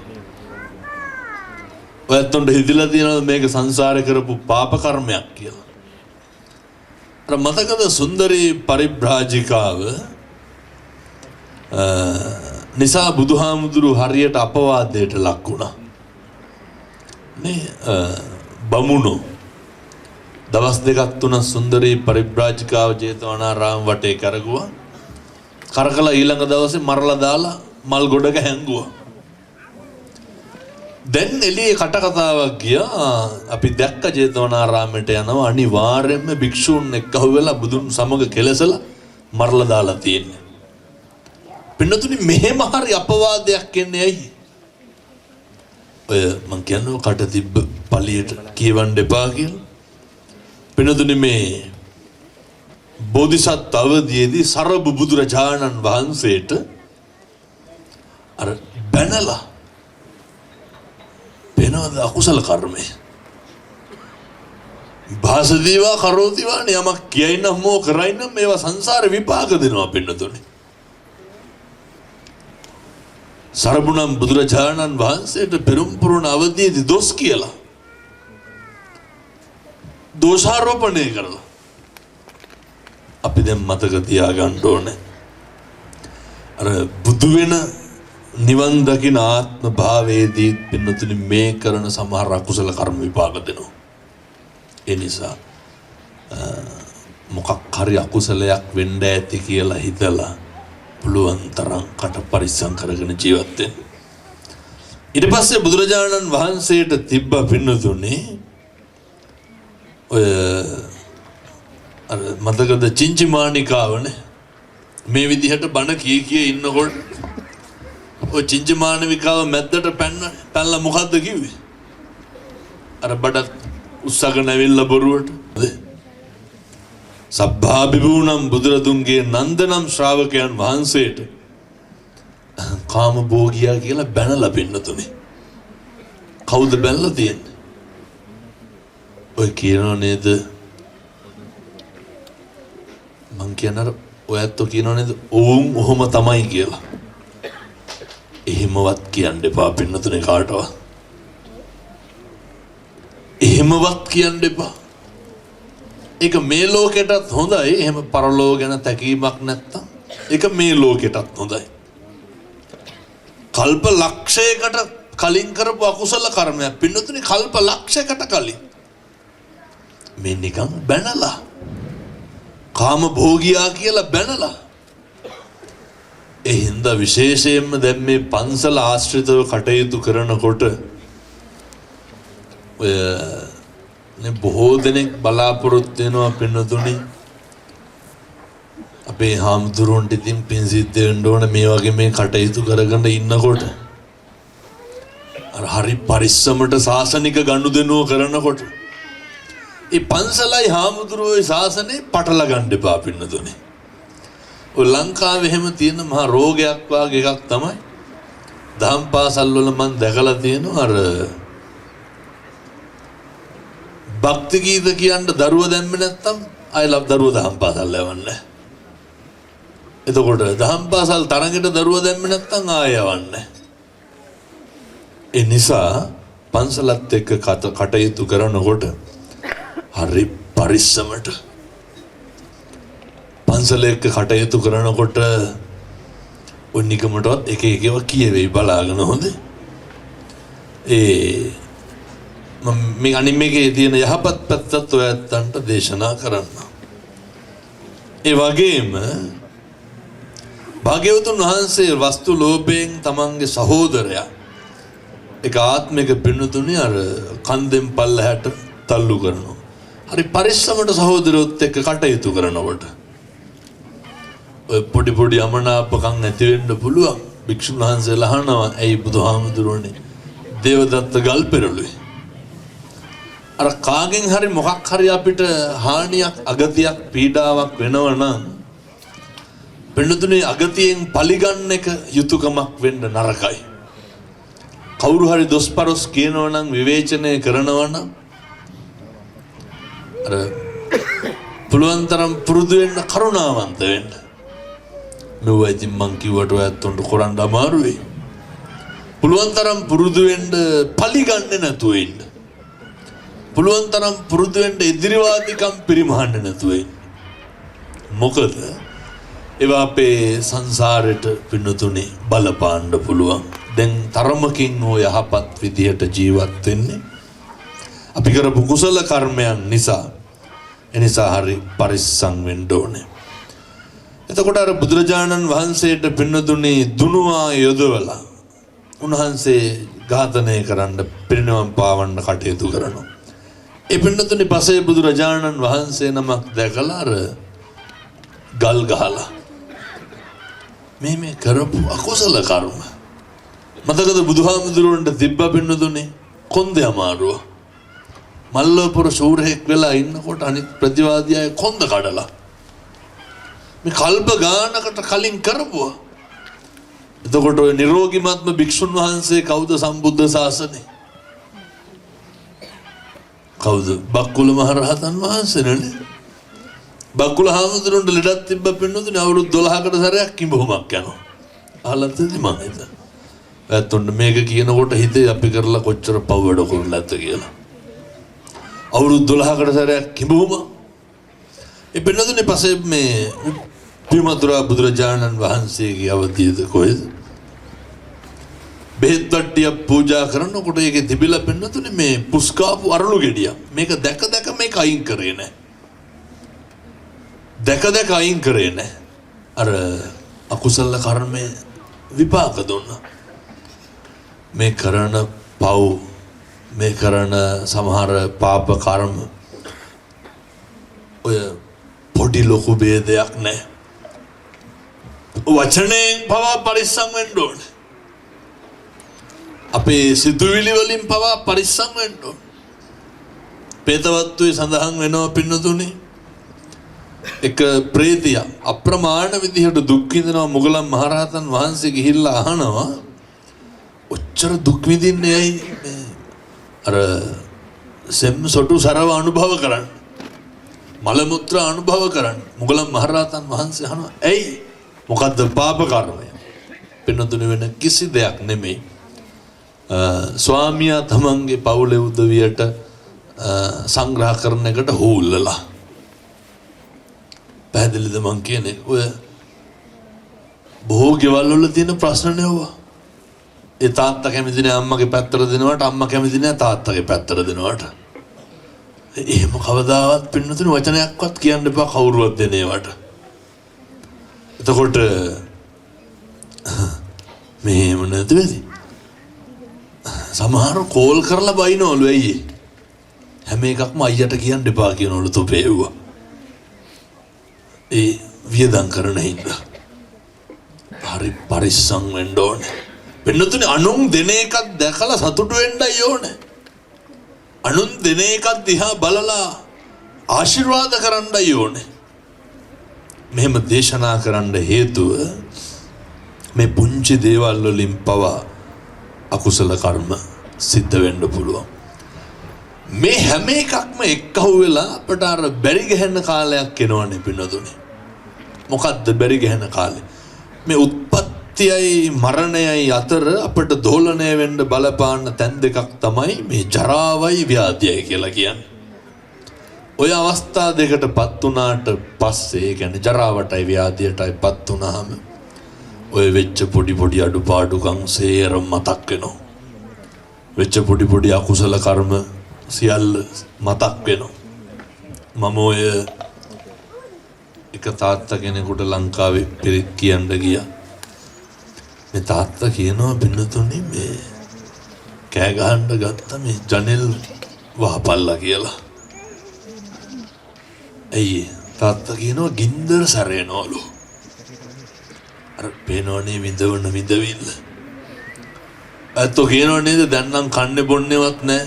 ඔයත්ොන්ට හිතලා තියනවද මේක සංසාරේ කරපු පාප කර්මයක් කියලා? අර මතකද සුන්දරී පරිබ්‍රාජිකාව නිසා බුදුහාමුදුරු හරියට අපවාදයට ලක් වුණා. මේ බමුණෝ දවස් දෙකක් තුනක් සුන්දරී පරිබ්‍රාජිකාව ජේතවනාරාම වටේ කරගුවා. කරකලා ඊළඟ දවසේ මරලා දාලා මල් ගොඩක හැංගුවා. දැන් එළියේ කටකතාවක් ගියා අපි දැක්ක ජේතවනාරාමයට යනවා අනිවාර්යයෙන්ම භික්ෂූන් එක්කහුව වෙලා බුදුන් සමග කෙලසලා මරලා දාලා තියෙන්නේ. පින්නතුනි මෙහෙම හරි අපවාදයක් එන්නේ ඇයි? ඔය මං කියනවා කට තිබ්බ පළියට කියවන්න එපා කියලා. පින්නතුනි මේ බෝධිසත් අවදීදී සරබ බුදුරජාණන් වහන්සේට අර බැනලා වෙනවද අකුසල කර්මය? භාසදීවා කරෝතිවා යමක් කියයි නම් මෝ කරයි නම් මේවා සංසාර විපාක දෙනවා පින්නතුනි. සරබුණම් බුදුරජාණන් වහන්සේට පෙරම් පුරුණ අවදීදී දොස් කියලා දෝෂාරෝපණය කරලා අපි දැන් මතක තියාගන්න ඕනේ අර බුදු වෙන නිවන් දකින ආත්ම භාවයේදී පින්නතුනි මේ කරන සමහර අකුසල කර්ම විපාක දෙනවා. ඒ නිසා මොකක් හරි අකුසලයක් වෙන්න ඇති කියලා හිතලා පුළුවන් තරම් කට පරිස්සම් කරගෙන ජීවත් වෙන්න. ඊට පස්සේ බුදුරජාණන් වහන්සේට තිබ්බ පින්නතුනි ඔය අර මතකද චින්චමානිකාවනේ මේ විදිහට බණ කී ඉන්නකොට ඔය චින්චමානිකාව මැද්දට පැනලා මොකද්ද කිව්වේ? අර බඩත් උස්සගෙන ඇවිල්ලා බොරුවට සබ්බාබිබුනම් බුදුරදුන්ගේ නන්දනම් ශ්‍රාවකයන් වහන්සේට කාම භෝගියා කියලා බැනලා පින්නතුනේ. කවුද බැනලා තියෙන්නේ? ඔය කියනෝ නේද? මං කියනර ඔයත් කියනෝ නේද? ඔවුන් ඔහොම තමයි කියලා. එහෙමවත් කියන්න එපා පින්නතුනේ කාටවත්. එහෙමවත් කියන්න එපා. ඒක මේ ලෝකෙටත් හොඳයි. එහෙම පරලෝක ගැන තැකීමක් නැත්තම් ඒක මේ ලෝකෙටත් හොඳයි. කල්ප ලක්ෂයකට කලින් කරපු අකුසල කර්මයක් පින්නතුනි කල්ප ලක්ෂයකට කලින් මේ නිකන් බැනලා කාම භෝගියා කියලා බැනලා. ඒ හින්දා විශේෂයෙන්ම දැන් මේ පන්සල ආශ්‍රිතව කටයුතු කරනකොට ඔය බොහෝ දෙනෙක් බලාපොරොත්තු වෙනවා පින්නතුනි අපේ හාමුදුරුවන්ට ඉතින් පින් සිද්ධ වෙන්න ඕන මේ වගේ මේ කටයුතු කරගෙන ඉන්නකොට අර හරි පරිස්සමට සාසනික ගනුදෙනුව කරනකොට ඒ පන්සලයි හාමුදුරුවෝයි සාසනේ පටල ගන්න එපා පින්නතුනි. ඔය ලංකාවේ එහෙම තියෙන මහා රෝගයක් වාගේ එකක් තමයි දහම් පාසල් වල මම දැකලා තියෙනවා අර භක්ති ගීත කියන්න දරුව දැම්මේ නැත්තම් ආයෙ දරුව දහම් පාසල් යවන්නේ. එතකොට දහම් පාසල් තරඟට දරුව දැම්මේ නැත්තම් ආයෙ යවන්නේ. ඒ නිසා පන්සලත් එක්ක කටයුතු කරනකොට හරි පරිස්සමට පන්සල එක්ක කටයුතු කරනකොට ඔන්නිකමටවත් එක එකව කියවෙයි බලාගෙන හොඳ මේ අනිත් මේකේ තියෙන යහපත් පැත්තත් ඔයත්තන්ට දේශනා කරන්න. ඒ වගේම භාග්‍යවතුන් වහන්සේ වස්තු ලෝභයෙන් තමන්ගේ සහෝදරයා එක ආත්මික පින්නතුනේ අර කන්දෙන් පල්ලහැට තල්ලු කරනවා. හරි පරිස්සමට සහෝදරයොත් එක්ක කටයුතු කරනකොට ඔය පොඩි අමනාපකම් නැති වෙන්න පුළුවන්. භික්ෂුන් වහන්සේලා අහනවා ඇයි බුදුහාමුදුරනේ දේවදත්ත ගල් පෙරළුවේ? අර කාගෙන් හරි මොකක් හරි අපිට හානියක් අගතියක් පීඩාවක් වෙනවනම් පින්නතුනේ අගතියෙන් පලිගන්න එක යුතුයකමක් වෙන්න නරකයි. කවුරු හරි දොස්පරොස් කියනවනම් විවේචනය කරනවනම් අර පුළුවන් තරම් පුරුදු වෙන්න කරුණාවන්ත වෙන්න. මෙවයි ඉතින් මං කිව්වට ඔයත් උන්ට කරන්න අමාරුයි. පුළුවන් තරම් පුරුදු වෙන්න පලිගන්නේ නැතුව ඉන්න. පුළුවන් තරම් පුරුදු වෙන්න ඉදිරිවාදිකම් පරිමහන්න නැතුව ඉන්න. මොකද ඒවා අපේ සංසාරෙට පින්නතුනේ බලපාන්න පුළුවන්. දැන් තරමකින් හෝ යහපත් විදිහට ජීවත් වෙන්නේ අපි කරපු කුසල කර්මයන් නිසා. එනිසා හරි පරිස්සම් වෙන්න ඕනේ. එතකොට අර බුදුරජාණන් වහන්සේට පින්නතුනේ දුනුවා යොදවලා උන්වහන්සේ ඝාතනය කරන්න පිරිනවම් පාවන්න කටයුතු කරනවා. ඒ පින්නතුනේ පසේ බුදුරජාණන් වහන්සේ නමක් දැකලා අර ගල් ගහලා මේ කරපු අකුසල කර්ම මතකද බුදුහාමුදුරුවන්ට තිබ්බ පින්නතුනේ කොන්දේ අමාරුව මල්ලපුර ශූරයෙක් වෙලා ඉන්නකොට අනිත් ප්‍රතිවාදී අය කොන්ද කඩලා මේ කල්ප ගානකට කලින් කරපුවා. එතකොට ඔය නිරෝගිමත්ම භික්ෂුන් වහන්සේ කවුද සම්බුද්ධ ශාසනේ? කවුද? බක්කුල මහරහතන් වහන්සේනේ. බක්කුල හාමුදුරුවන්ට ලෙඩක් තිබ්බ පින්නතුනේ අවුරුදු 12කට සැරයක් කිඹුමක් යනවා. අහලත් ඉතින් මම හිතා. ඇත්තොන්න මේක කියනකොට හිතේ අපි කරලා කොච්චර පව් වැඩ කරලා නැද්ද කියලා. අවුරුදු 12කට සැරයක් කිඹුම. ඒ පින්නතුනේ පස්සේ මේ පිමතුරා බුදුරජාණන් වහන්සේගේ අවධියද කොහෙද? බෙහෙත් වට්ටිය පූජා කරනකොට ඒකේ තිබිලා පින්නතුනේ මේ පුස්කාපු අරලු ගෙඩිය. මේක දැක මේක අයින් කරේ නැහැ. දැක අයින් කරේ නැහැ. අර අකුසල කර්මයේ විපාක දුන්නා. මේ කරන පව් මේ කරන සමහර පාප කර්ම ඔය පොඩි ලොකු ભેදයක් නැහැ. වචනෙන් පවා පරිස්සම් වෙන්න ඕනේ. අපේ සිතුවිලි වලින් පවා පරිස්සම් වෙන්න ඕනේ. පේතවත්තුවේ සඳහන් වෙනවා පින්නතුනේ එක ප්‍රේතිය අප්‍රමාණ විදිහට දුක් විඳිනවා. මුගලන් මහරහතන් වහන්සේ ගිහිල්ලා අහනවා ඔච්චර දුක් විඳින්නේ ඇයි? අර සෙම් සොටු සරව අනුභව කරන්න, මල මුත්‍රා අනුභව කරන්න. මුගලන් මහරහතන් වහන්සේ අහනවා ඇයි? මොකද්ද පාප කර්මය? පින්නතුනේ වෙන කිසි දෙයක් නෙමෙයි. ස්වාමියා තමන්ගේ පවුලේ උදවියට සංග්‍රහ කරන එකට හූල්ලලා. පැහැදිලිද මං කියන්නේ? ඔය බොහෝ ගෙවල් වල තියෙන ප්‍රශ්න නෙවුවා. ඒ තාත්තා කැමති නෑ අම්මගේ පැත්තට දෙනවට, අම්මා කැමති නෑ තාත්තගේ පැත්තට දෙනවට. එහෙම කවදාවත් පින්නතුනේ වචනයක්වත් කියන්න එපා කවුරුවත් දෙන ඒවට. එතකොට මෙහෙම නැති වෙයි. සමහර කෝල් කරලා බයිනවලු ඇයි? හැම එකක්ම අයියට කියන්න එපා කියනවලු තොපේවුවා. ඒ වියදම් කරන හින්දා හරි පරිස්සම් වෙන්න ඕනේ. වෙනතුනේ අනුන් දෙන එකක් දැකලා සතුටු වෙන්නයි ඕනේ. අනුන් දෙන එකක් දිහා බලලා ආශිර්වාද කරන්නයි ඕනේ. මෙහෙම දේශනා කරන්න හේතුව මේ පුංචි දේවල් වලින් පවා අකුසල කර්ම සිද්ධ වෙන්න පුළුවන්. මේ හැම එකක්ම එක්කහුව වෙලා අපට අර බැරි ගහන කාලයක් එනවනේ පින්නතුනේ. මොකද්ද බැරි ගහන කාලේ? මේ උත්පත් ජාතියයි මරණයයි අතර අපට දෝලණය වෙන්න බලපාන තැන් දෙකක් තමයි මේ ජරාවයි ව්‍යාධියයි කියලා කියන්නේ. ඔය අවස්ථා දෙකටපත් වුණාට පස්සේ, ඒ කියන්නේ ජරාවටයි ව්‍යාධියටයිපත් වුණාම ඔය වෙච්ච පොඩි අඩුපාඩුකම් සේරම මතක් වෙනවා. වෙච්ච පොඩි අකුසල කර්ම සියල්ල මතක් වෙනවා. මම ඔය එක තාත්තා කෙනෙකුට ලංකාවේ පිරිත් කියන්න ගියා. මේ තාත්තා කියනවා බින්නතුනි මේ කෑ ගහන්න ගත්ත මේ ජනෙල් වහපල්ලා කියලා. ඇයි තාත්තා කියනවා ගින්දර සැරේනවලු. අර පේනවනේ විඳවන විඳවිල්ල. ඇත්තෝ කියනවා නේද දැන් නම් කන්නේ බොන්නේවත් නැහැ.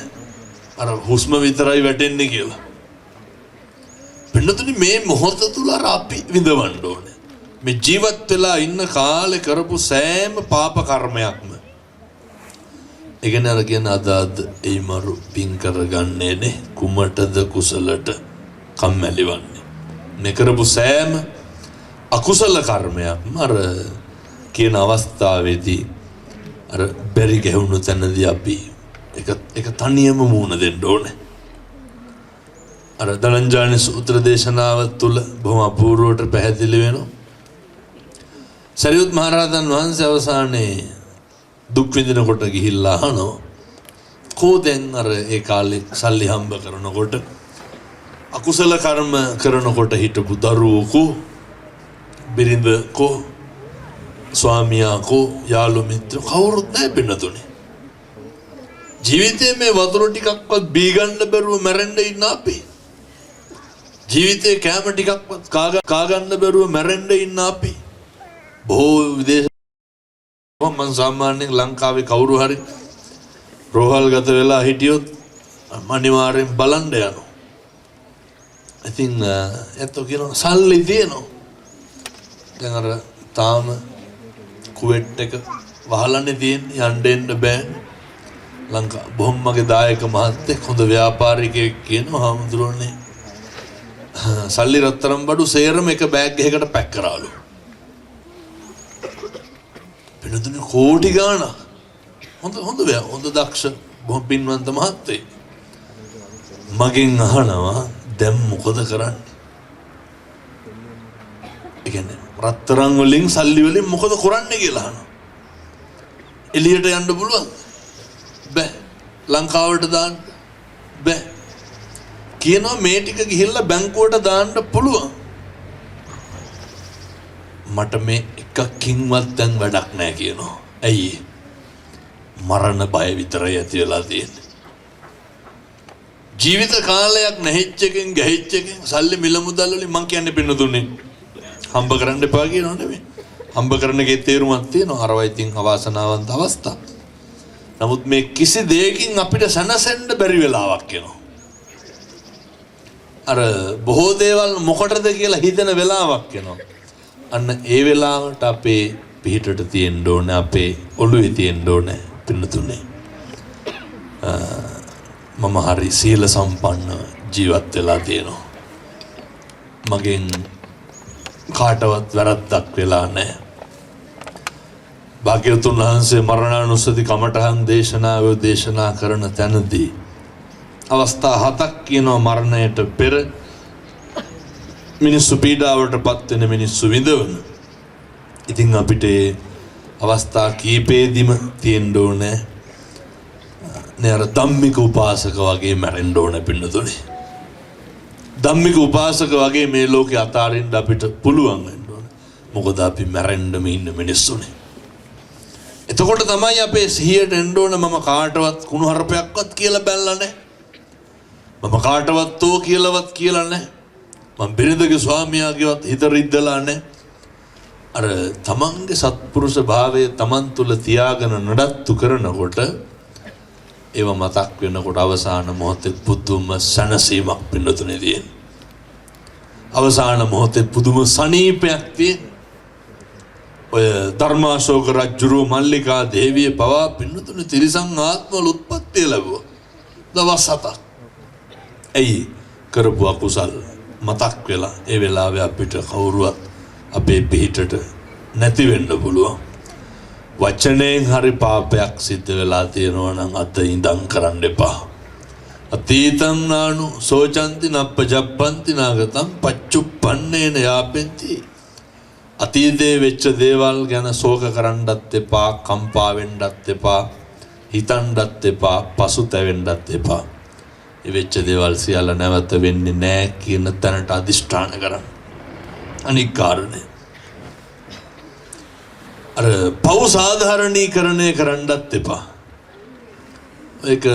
අර හුස්ම විතරයි වැටෙන්නේ කියලා. බින්නතුනි මේ මොහොත තුල අපි විඳවන්න ඕනේ. මේ ජීවත් වෙලා ඉන්න කාලේ කරපු සෑම පාප කර්මයක්ම ඒ කියන්නේ අර කියන අද ඒ මරු පින් කරගන්නේ නේ කුමටද කුසලට කම්මැලිවන්නේ. මේ කරපු සෑම අකුසල කර්මයක්ම අර කියන අවස්ථාවේදී අර බැරි ගැහුණු තැනදී අපි එක තනියම මූණ දෙන්න ඕනේ. අර දනංජානි සූත්‍ර දේශනාව තුළ බොහොම අපූර්වවට පැහැදිලි වෙනවා. සරියුත් මහරහතන් වහන්සේ අවසානයේ දුක් විඳිනකොට ගිහිල්ලා අහනවා කෝ දැන් අර ඒ කාලේ සල්ලි හම්බ කරනකොට අකුසල කර්ම කරනකොට හිටපු දරුවෝ කෝ බිරිඳ කෝ ස්වාමියා කෝ යාළු මිත්‍ර කවුරුත් නැහැ බින්නතුනේ. ජීවිතේ මේ වතුර ටිකක්වත් බී ගන්න බැරුව මැරෙන්න ඉන්න අපි. ජීවිතේ කෑම ටිකක්වත් කා ගන්න බැරුව මැරෙන්න ඉන්න අපි. බොහෝ විදේශ මම සාමාන්‍යයෙන් ලංකාවේ කවුරු හරි රෝහල්ගත වෙලා හිටියොත් අනිවාර්යෙන් බලන්න යනවා. ඉතින් එතකොට කියනවා සල්ලි තියෙනවා. දැන් අර තාම කුවෙට් එක වහලානේ තියෙන්නේ යන්න එන්න බෑ. ලංකා බොහොම මගේ දායක මහත්තයෙක් හොඳ ව්‍යාපාරිකයෙක් කියනවා හාමුදුරනේ සල්ලි රත්තරන් බඩු සේරම එක බෑග් එකකට පැක් කරාලු. වෙනතුනේ කෝටි ගාණක්. හොඳ දක්ෂ බොහොම පින්වන්ත මහත්තයෙක්. මගෙන් අහනවා දැන් මොකද කරන්නේ? ඒ කියන්නේ රත්තරන් වලින් සල්ලි වලින් මොකද කරන්නේ කියලා අහනවා. එළියට යන්න පුළුවන්? බෑ. ලංකාවට දාන්න බෑ. කියනවා මේ ටික ගිහිල්ලා බැංකුවට දාන්න පුළුවන්. මට මේ එකකින්වත් දැන් වැඩක් නැහැ කියනවා. ඇයි? මරණ බය විතරයි ඇති වෙලා තියෙන්නේ. ජීවිත කාලයක් නැහිච්ච එකෙන් ගැහිච්ච එකෙන් සල්ලි මිල මුදල් වලින් මං කියන්නේ පින්නතුනේ හම්බ කරන්න එපා කියනෝ නෙමෙයි. හම්බ කරන එකේ තේරුමක් තියෙනවා. අරවා ඉතින් අවාසනාවන්ත අවස්ථා. නමුත් මේ කිසි දෙයකින් අපිට සැනසෙන්න බැරි වෙලාවක් එනවා. අර බොහෝ දේවල් මොකටද කියලා හිතන වෙලාවක් එනවා. අන්න ඒ වෙලාවට අපේ පිටට තියෙන්න ඕනේ, අපේ ඔළුවේ තියෙන්න ඕනේ පින්නතුනේ. මම හරි සීල සම්පන්න ජීවත් වෙලා තියෙනවා. මගෙන් කාටවත් වැරද්දක් වෙලා නැහැ. භාග්‍යවතුන් වහන්සේ මරණානුස්සති කමඨහන් දේශනා කරන තැනදී අවස්ථා 7ක් කියනවා මරණයට පෙර මිනිස්සු පීඩාවටපත් වෙන මිනිස්සු විඳවන. ඉතින් අපිට අවස්ථා කීපෙදිම තියෙන්න ඕනේ නේ අර ධම්මික උපාසක වගේ මැරෙන්න ඕනේ පින්නතුනේ. ධම්මික උපාසක වගේ මේ ලෝකේ අතාරින්න අපිට පුළුවන් වෙන්න ඕනේ. මොකද අපි මැරෙන්නම ඉන්න මිනිස්සුනේ. එතකොට තමයි අපේ සිහියට එන්න ඕනේ මම කාටවත් කුණුහරුපයක්වත් කියලා බැලලා නැහැ. මම කාටවත් තෝ කියලාවත් කියලා නැහැ. මම බිරිඳගේ ස්වාමියාගේවත් හිත රිද්දලා නැහැ. අර තමන්ගේ සත්පුරුෂ භාවය තමන් තුළ තියාගෙන නඩත්තු කරනකොට ඒව මතක් වෙනකොට අවසාන මොහොතේ පුදුම සැනසීමක් පින්නතුනේ තියෙනවා. අවසාන මොහොතේ පුදුම සනීපයක් තියෙනවා. ඔය ධර්මාශෝක රජුරු මල්ලිකා දේවිය පවා පින්නතුනේ තිරිසන් ආත්මවල උත්පත්ති ලැබුවා. දවස් 7ක්. ඇයි කරපු අකුසල් මතක් වෙලා ඒ වෙලාවේ අපිට කවුරුවත් අපේ පිටට නැති වෙන්න පුළුවන්. වචනයෙන් හරි පාපයක් සිද්ධ වෙලා තියෙනවා නම් අත ඉඳන් කරන්න එපා. අතීතං නානු සෝචන්ති නප්පජප්පන්ති නාගතං පච්චුප්පන්නේන යාපෙන්ති. අතීතයේ වෙච්ච දේවල් ගැන ශෝක කරන්නත් එපා, කම්පා වෙන්නත් එපා, හිතන්නත් එපා, පසුතැවෙන්නත් එපා. ඒ වෙච්ච දේවල් සියල්ල නැවත වෙන්නේ නැහැ කියන තැනට අදිෂ්ඨාන කරන්න. අනික් කාරණේ අර පව් සාධාරණීකරණය කරන්නත් එපා. ඒක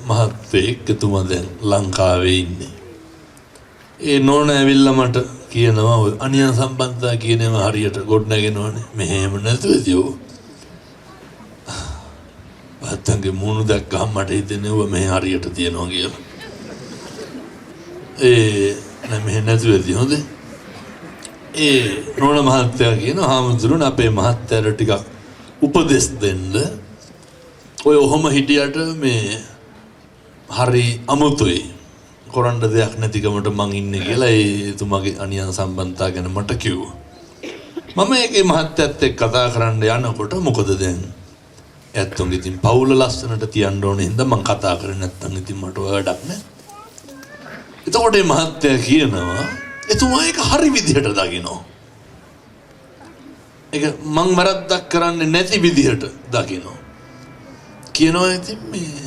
මහත්වෙක් එතුමා දැන් ලංකාවේ ඉන්නේ. ඒ නෝන ඇවිල්ලා මට කියනවා ඔය අනියම් සම්බන්ධතා කියනම හරියට ගොඩනගෙනවනේ. මෙහෙම නැතුවදියෝ. අතංගේ මූණු දැක්කම මට හිතෙන්නේ ඔය මෙහෙ හරියට තියනවා කියලා. නෑ මෙහෙ නැතුවදී හොඳේ. ඒ නෝන මහත්තයා කියනවා හාමුදුරුවනේ අපේ මහත්තයාට ටිකක් උපදෙස් දෙන්න. ඔය ඔහොම හිටියට මේ හරි අමුතුයි. කරන්න දෙයක් නැතිකමට මං ඉන්නේ කියලා ඒ එතුමාගේ අනියම් සම්බන්ධතා ගැන මට කිව්වා. මම ඒකේ මහත්තයත් එක්ක කතා කරන්න යනකොට මොකද දැන් ඇත්තොන් ඉතින් පවුල ලස්සනට තියන්න ඕනේ හින්දා මං කතා කරන්නේ නැත්නම් ඉතින් මට වැඩක් නැහැ. එතකොට මේ මහත්තයා කියනවා එතුමා ඒක හරි විදිහට දකිනවා. ඒක මං වරද්දක් කරන්නේ නැති විදිහට දකිනවා. කියනවා ඉතින් මේ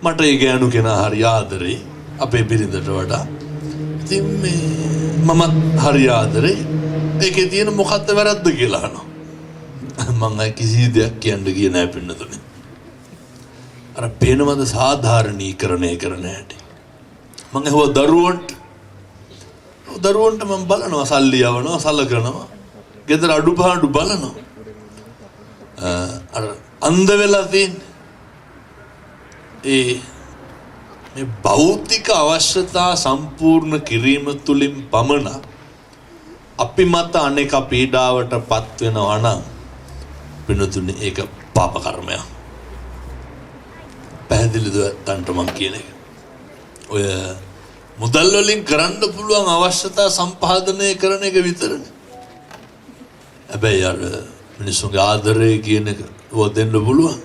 මට ඒ ගෑනු කෙනා හරි ආදරේ අපේ බිරිඳට වඩා. ඉතින් මේ මමත් හරි ආදරේ. ඒකේ තියෙන මොකක්ද වැරද්ද කියලා අහනවා. මං අය කිසි දෙයක් කියන්න ගියේ නැහැ පින්නතුනේ. අර පේනවද සාධාරණීකරණය කරන හැටි. මං ඇහුවා දරුවන්ට මම බලනවා සල්ලි යවනවා සලකනවා. ගෙදර අඩුපාඩු බලනවා. අර අන්ධ වෙලා තියෙන්නේ. මේ භෞතික අවශ්‍යතා සම්පූර්ණ කිරීම තුළින් පමණ අපි මත අනෙක පීඩාවට පත් වෙනවා නම් පින්නතුනේ ඒක පාප කර්මයක්. පැහැදිලිද තන්ට මං කියන එක? ඔය මුදල් වලින් කරන්න පුළුවන් අවශ්‍යතා සම්පාදනය කරන එක විතරනේ. හැබැයි අර මිනිස්සුන්ගේ ආදරය කියන එක දෙන්න පුළුවන්.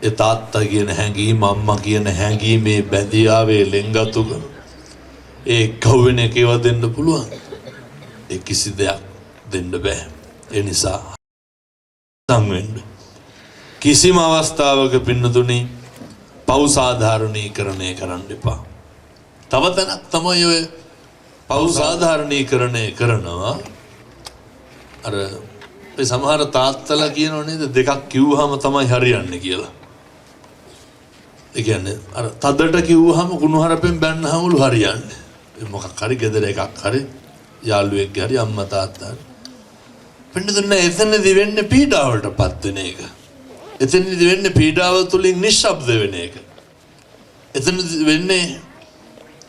ඒ තාත්තා කියන හැඟීම, අම්මා කියන හැඟීමේ බැඳියාවේ ලෙන්ගතුක ඒ කවුවෙන එකව දෙන්න පුළුවන්. ඒ කිසි දෙයක් දෙන්න බෑ. ඒ නිසා සංවෙන්න කිසිම අවස්ථාවක පින්නතුනි පව් සාධාරණීකරණය කරන්න එපා. තව තැනක් තමයි ඔය පව් සාධාරණීකරණය කරනවා. අර ඒ සමහර තාත්තලා කියනෝ නේද දෙකක් කිව්වහම තමයි හරියන්නේ කියලා. ඒ කියන්නේ අර තදට කිව්වහම කුණුහරුපෙන් බැන්නහමලු හරියන්නේ. ඒ මොකක් හරි ගෙදර එකක් හරි යාළුවෙක්ගේ හරි අම්මා තාත්තා හරි. පින්නතුනේ එතනදී වෙන්නේ පීඩාවටපත් වෙන එක. එතනදී වෙන්නේ පීඩාව තුලින් නිශ්ශබ්ද වෙන එක. එතනදී වෙන්නේ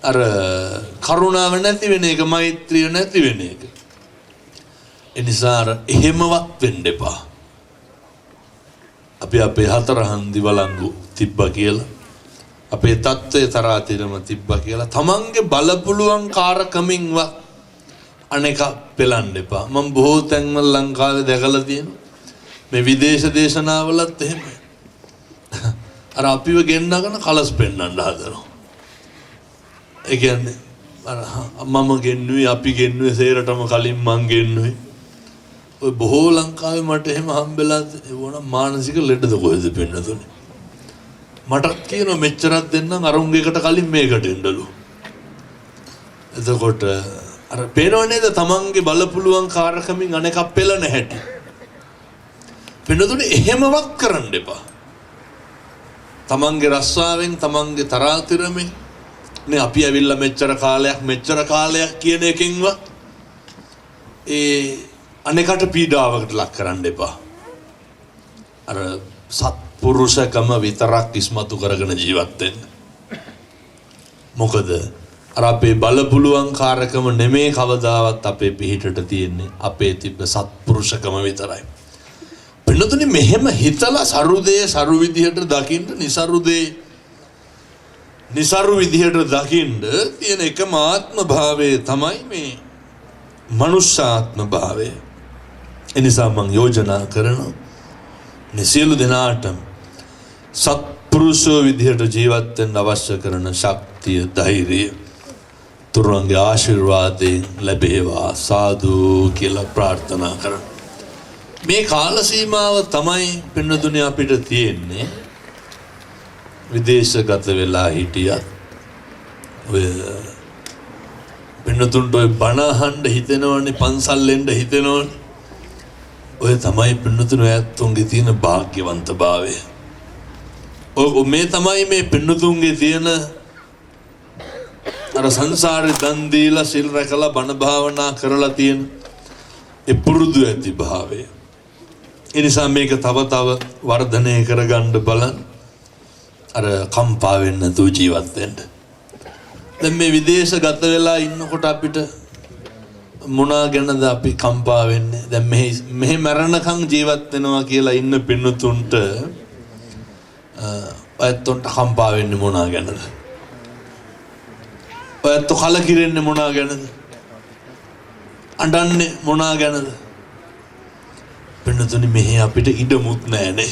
අර කරුණාව නැති වෙන එක, මෛත්‍රිය නැති වෙන එක. ඒ නිසා අර එහෙමවත් වෙන්න එපා. අපි අපේ හතරහන්දි වළංගු තිබ්බා කියලා, අපේ තත්ත්වයේ තරාතිරම තිබ්බා කියලා තමන්ගේ බලපුලුවන් කාර්කමින්වත් අනේක පෙලන්න එපා. මම බොහෝ තැන්වල ලංකාවේ දැකලා තියෙනවා. මේ විදේශ දේශනාවලත් එහෙමයි. අර අපිව ගෙන්නගෙන කලස් පෙන්නන්න හදනවා. ඒ කියන්නේ අර මම ගෙන්නුවේ, අපි ගෙන්නුවේ සේරටම කලින් මං ගෙන්නුවේ. ඔය බොහෝ ලංකාවේ මට එහෙම හම්බෙලා වුණා මානසික ලෙඩද කොහෙද පෙන්නතුනේ. මටත් කියනවා මෙච්චරක් දෙන්නම් අරුන්ගේකට කලින් මේකට එන්නලු. එතකොට අර පේනව නේද තමන්ගේ බලපුලුවන් කාර්කමින් අනේක පෙළන හැටි. පෙන්නතුනේ එහෙමවත් කරන්න එපා. තමන්ගේ රස්සාවෙන්, තමන්ගේ තරාතිරමෙන් නේ අපි ඇවිල්ලා මෙච්චර කාලයක් කියන එකෙන්වත් ඒ අනේකට පීඩාවකට ලක් කරන්න එපා. අර සත්පුරුෂකම විතරක් ඉස්මතු කරගෙන ජීවත් වෙන්න. මොකද අර අපේ බලපුලුවන් කාර්කම නෙමේ කවදාවත් අපේ පිහිටට තියෙන්නේ. අපේ තිබ්බ සත්පුරුෂකම විතරයි. පින්නතුනේ මෙහෙම හිතලා සරු විදිහට දකින්න, નિසරු විදිහට දකින්න තියෙන එකම ආත්ම භාවය තමයි මේ මනුෂ්‍යාත්ම භාවය. එනිසා මම යෝජනා කරනවා සියලු දෙනාට සත්පුරුෂෝ විදිහට ජීවත් වෙන්න අවශ්‍ය කරන ශක්තිය, ධෛර්යය තුරුන්ගේ ආශිර්වාදයෙන් ලැබේවා සාදු කියලා ප්‍රාර්ථනා කරනවා. මේ කාල සීමාව තමයි පින්නතුනේ අපිට තියෙන්නේ. විදේශගත වෙලා හිටියත් ඔය පින්නතුන්ට ඔය බණ අහන්න හිතෙනවනේ, පන්සල් එන්න හිතෙනවනේ. ඔය තමයි පින්නතුනේ ඇත්තොන්ගේ තියෙන වාග්යවන්තභාවය. මේ තමයි මේ පින්නතුන්ගේ තියෙන අර සංසාරේ දන් දීලා සිල් රැකලා බණ භාවනා කරලා තියෙන ඒ පුරුදු ඇති භාවය. ඒ නිසා මේක තව තව වර්ධනය කරගන්න බලන්න. අර කම්පා වෙන්න නැතුව ජීවත් වෙන්න. දැන් මේ විදේශගත වෙලා ඉන්නකොට අපිට මොනවා ගැනද අපි කම්පා වෙන්නේ? දැන් මෙහි මරණකම් ජීවත් වෙනවා කියලා ඉන්න පින්නතුන්ට ඔයත්ොන්ට කම්පා වෙන්නේ මොනවා ගැනද? ඔයත් කලකිරෙන්නේ මොනවා ගැනද? අඬන්නේ මොනවා ගැනද? පින්නතුනි මෙහි අපිට ඉඩමුත් නැහැනේ.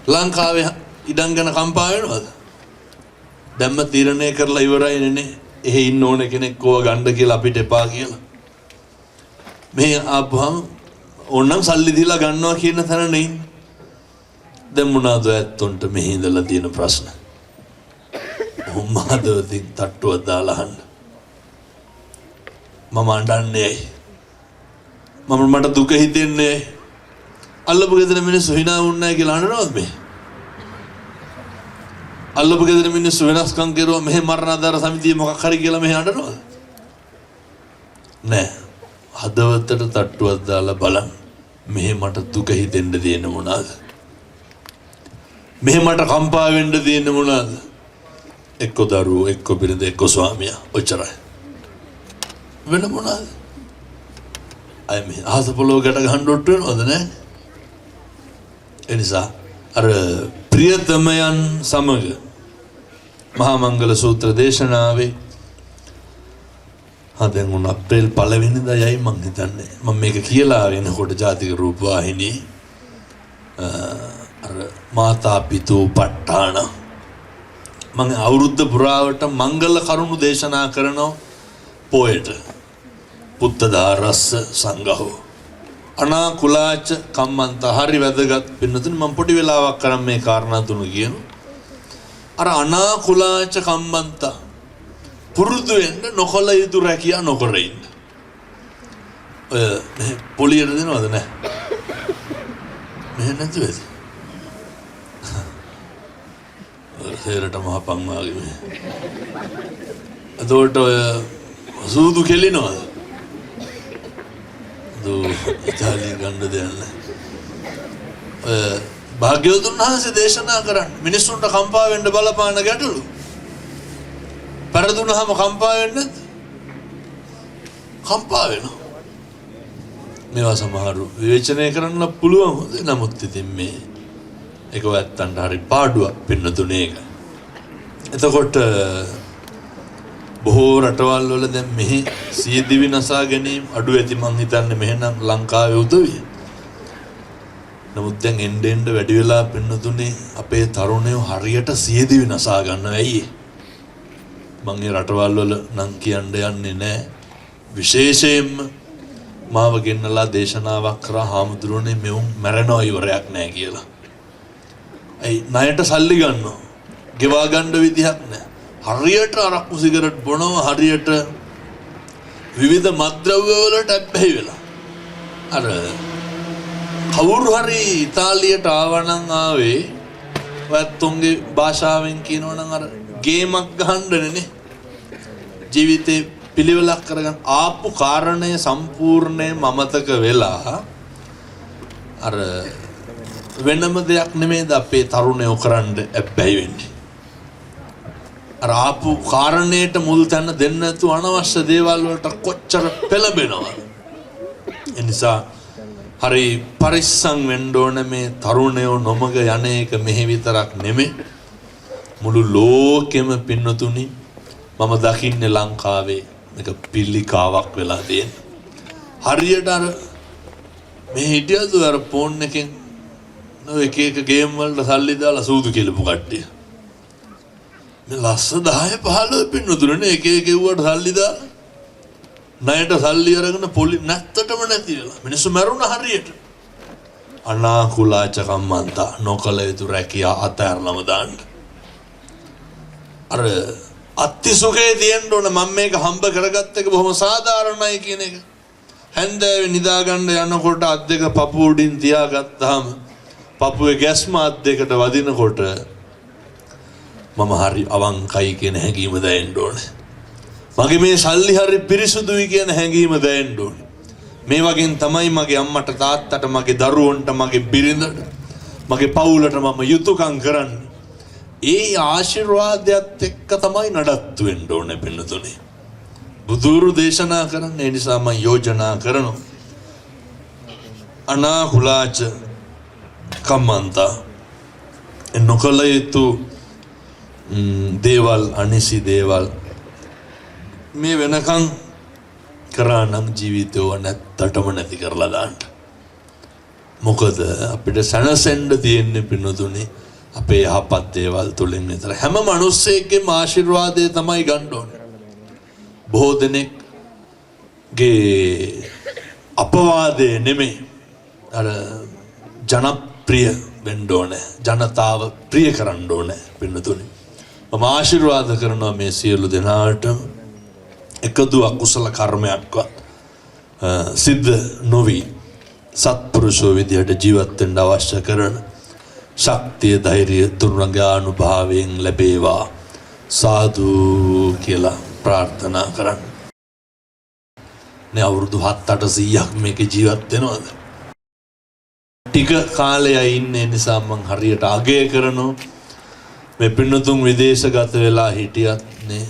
ලංකාවේ ඉඩම් ගැන කම්පා වෙනවද? දැම්ම තීරණය කරලා ඉවරයිනේ නේ. එහෙ ඉන්න ඕන කෙනෙක් ඕව ගන්න කියලා අපිට එපා කියලා. මේ ආපුවම ඕනනම් සල්ලි දීලා ගන්නවා කියන තැන නෙයි. දැන් මොනවාද ඇත්තොන්ට මෙහි ඉඳලා තියෙන ප්‍රශ්න? මාදවතින් තට්ටුවක් දාලා අහන්න. මම අඬන්නේ ඇයි? මට දුක හිතෙන්නේ ඇයි? අල්ලපු ගෙදර මිනිස්සු hina වුන්නේ නැහැ කියලා අඬනවද මේ? අල්ලපු ගෙදර මිනිස්සු වෙනස්කම් කරුවා මෙහෙ මරණාධාර සමිතිය මොකක් හරි කියලා මෙහෙ අඬනවද? නෑ. හදවතට තට්ටුවක් දාලා බලන්න. මෙහෙ මට දුක හිතෙන්න දෙන්න මොනවාද? මෙහෙ මට කම්පා වෙන්න දෙන්න මොනවාද? එක්ක දරුවෝ, එක්ක බිරිඳ, එක්ක ස්වාමියා. ඔච්චරයි. වෙන මොනවාද? අය මේ අහස පොළොව ගැට ගහන්න ඔට්ට වෙනවද නැහැ? ඒ නිසා අර ප්‍රියතමයන් සමග මහා මංගල සූත්‍ර දේශනාවේ දැන් උන් අප්‍රේල් 1 වෙනිදා යයි මං හිතන්නේ. මම මේක කියලා වෙනකොට ජාතික රූප වාහිනී අර මාතා පිතූ ප ဋ ාණ මම අවුරුද්ද පුරාවට මංගල කරුණු දේශනා කරනවා පොයට. පුත්තදාරස්ස සංඝෝ අනාකුලාච කම්මන්ත. හරි වැදගත් පින්නතුනි. මම පොඩි වෙලාවක් කරන් මේ කාරණා තුන කියනවා. අර අනාකුලාච කම්මන්ත පුරුදු වෙන්න නොකල යුතු රැකියා නොකර ඉන්න. ඔය පොලියට දෙනවද නැහැ? මෙහෙ නැති වෙද? සේරට මහපන් වාගේ මේ. එතකොට ඔය සූදු කෙලිනවද? ඉතාලියෙන් ගන්න දෙයක් නැහැ. භාග්‍යවතුන් වහන්සේ දේශනා කරන්නේ මිනිස්සුන්ට කම්පා වෙන්න බලපාන ගැටලු. පෙරදුනහම කම්පා වෙන්නේ නැද්ද? කම්පා වෙනවා. මේවා සමහරු විවේචනය කරන්න පුළුවන් හොඳ. නමුත් ඉතින් මේ ඒක වැත්තන්ට හරි පාඩුවක් පින්නතුනේ එක. එතකොට බොහෝ රටවල් වල දැන් මෙහි සියදිවි නසා ගැනීම අඩු ඇති මං හිතන්නේ මෙහෙනම් ලංකාවේ උදවිය. නමුත් දැන් එන්න වැඩි වෙලා පින්නතුනේ අපේ තරුණයෝ හරියට සියදිවි නසා ගන්නවා. ඇයි? මං ඒ රටවල් වල නම් කියන්න යන්නේ නැහැ. විශේෂයෙන්ම මාව ගෙන්නලා දේශනාවක් කරා හාමුදුරනේ මෙවුන් මැරෙනවා ඉවරයක් නැහැ කියලා. ඇයි ණයට සල්ලි ගන්නවා. ගෙවා ගන්න විදිහක් නැහැ. හරියට අරක්කු සිගරට් බොනවා, හරියට විවිධ මත්ද්‍රව්‍ය වලට ඇබ්බැහි වෙලා. අර කවුරු හරි ඉතාලියට ආවනම් ආවේ ඔයත්තුන්ගේ භාෂාවෙන් කියනවනම් අර ගේමක් ගහන්නනේ. ජීවිතේ පිළිවෙලක් කරගන්න ආපු කාරණය සම්පූර්ණයෙන් මමතක වෙලා අර වෙනම දෙයක් නෙමෙයිද අපේ තරුණයෝ කරන්න ඇබ්බැහි වෙන්නේ. අර ආපු කාරණයට මුල් තැන දෙන්න නැතුව අනවශ්‍ය දේවල් වලට කොච්චර පෙළඹෙනවද? ඒ නිසා හරි පරිස්සම් වෙන්න ඕන. මේ තරුණයෝ නොමග යන එක මෙහි විතරක් නෙමෙයි මුළු ලෝකෙම පින්නතුනි. මම දකින්නේ ලංකාවේ මේක පිළිකාවක් වෙලා තියෙන. හරියට අර මේ හිටියද අර ෆෝන් එකෙන් එක එක ගේම් වලට සල්ලි දාලා සූදු කෙලපු කට්ටිය. මේ ලස්ස 10 15 පින්නතුනේ එක එක එව්වට සල්ලි දාලා ණයට සල්ලි අරගෙන පොලි නැත්තටම නැති වෙලා මිනිස්සු මැරුණා හරියට. අනාකුලාච කම්මන්තා නොකල යුතු රැකියා අතහැරලම දාන්න. අර අත්තිසුඛේ තියෙන්න ඕන මම මේක හම්බ කරගත්ත එක බොහොම සාධාරණයි කියන එක. හැන්දෑවේ නිදා ගන්න යනකොට අත් දෙක පපුව උඩින් තියාගත්තාම පපුවේ ගැස්ම අත් දෙකට වදිනකොට මම හරි අවංකයි කියන හැඟීම දැනෙන්න ඕනේ. මගේ මේ සල්ලි හරි පිරිසුදුයි කියන හැඟීම දැනෙන්න ඕනේ. මේ වගේ තමයි මගේ අම්මට තාත්තට මගේ දරුවන්ට මගේ බිරිඳට මගේ පවුලට මම යුතුයකම් කරන්නේ. ඒ ආශිර්වාදයත් එක්ක තමයි නඩත්තු වෙන්න ඕනේ පින්නතුනේ. බුදුරු දේශනා කරන්නේ ඒ නිසා මම යෝජනා කරනවා. අනාහුලාච කම්මන්තා නොකල යුතු දේවල් අනිසි දේවල් මේ වෙනකන් කරා නම් ජීවිතය නැත්තටම නැති කරලා දාන්න. මොකද අපිට සැනසෙන්න තියෙන්නේ පින්නතුනේ අපේ යහපත් දේවල් තුලින් විතර. හැම මිනිස්සෙකගේම ආශිර්වාදය තමයි ගන්න ඕනේ. බොහෝ දෙනෙක්ගේ අපවාදය නෙමෙයි අර ජනප්‍රිය වෙන්න ඕනේ. ජනතාව ප්‍රිය කරන්න ඕනේ පින්නතුනේ. මම ආශිර්වාද කරනවා මේ සියලු දෙනාට එකදු අකුසල කර්මයක්වත් සිද්ධ නොවි සත්පුරුෂෝ විදියට ජීවත් වෙන්න අවශ්‍ය කරන ශක්තිය ධෛර්යය දුර්ගානුභාවයෙන් ලැබේවා සාදු කියලා ප්‍රාර්ථනා කරන්න. නේ අවුරුදු 7-800ක් මේක ජීවත් වෙනවද? ටික කාලයක් ඉන්නේ නිසා මං හරියට අගය කරනවා. මේ පින්නතුන් විදේශගත වෙලා හිටියත් නේ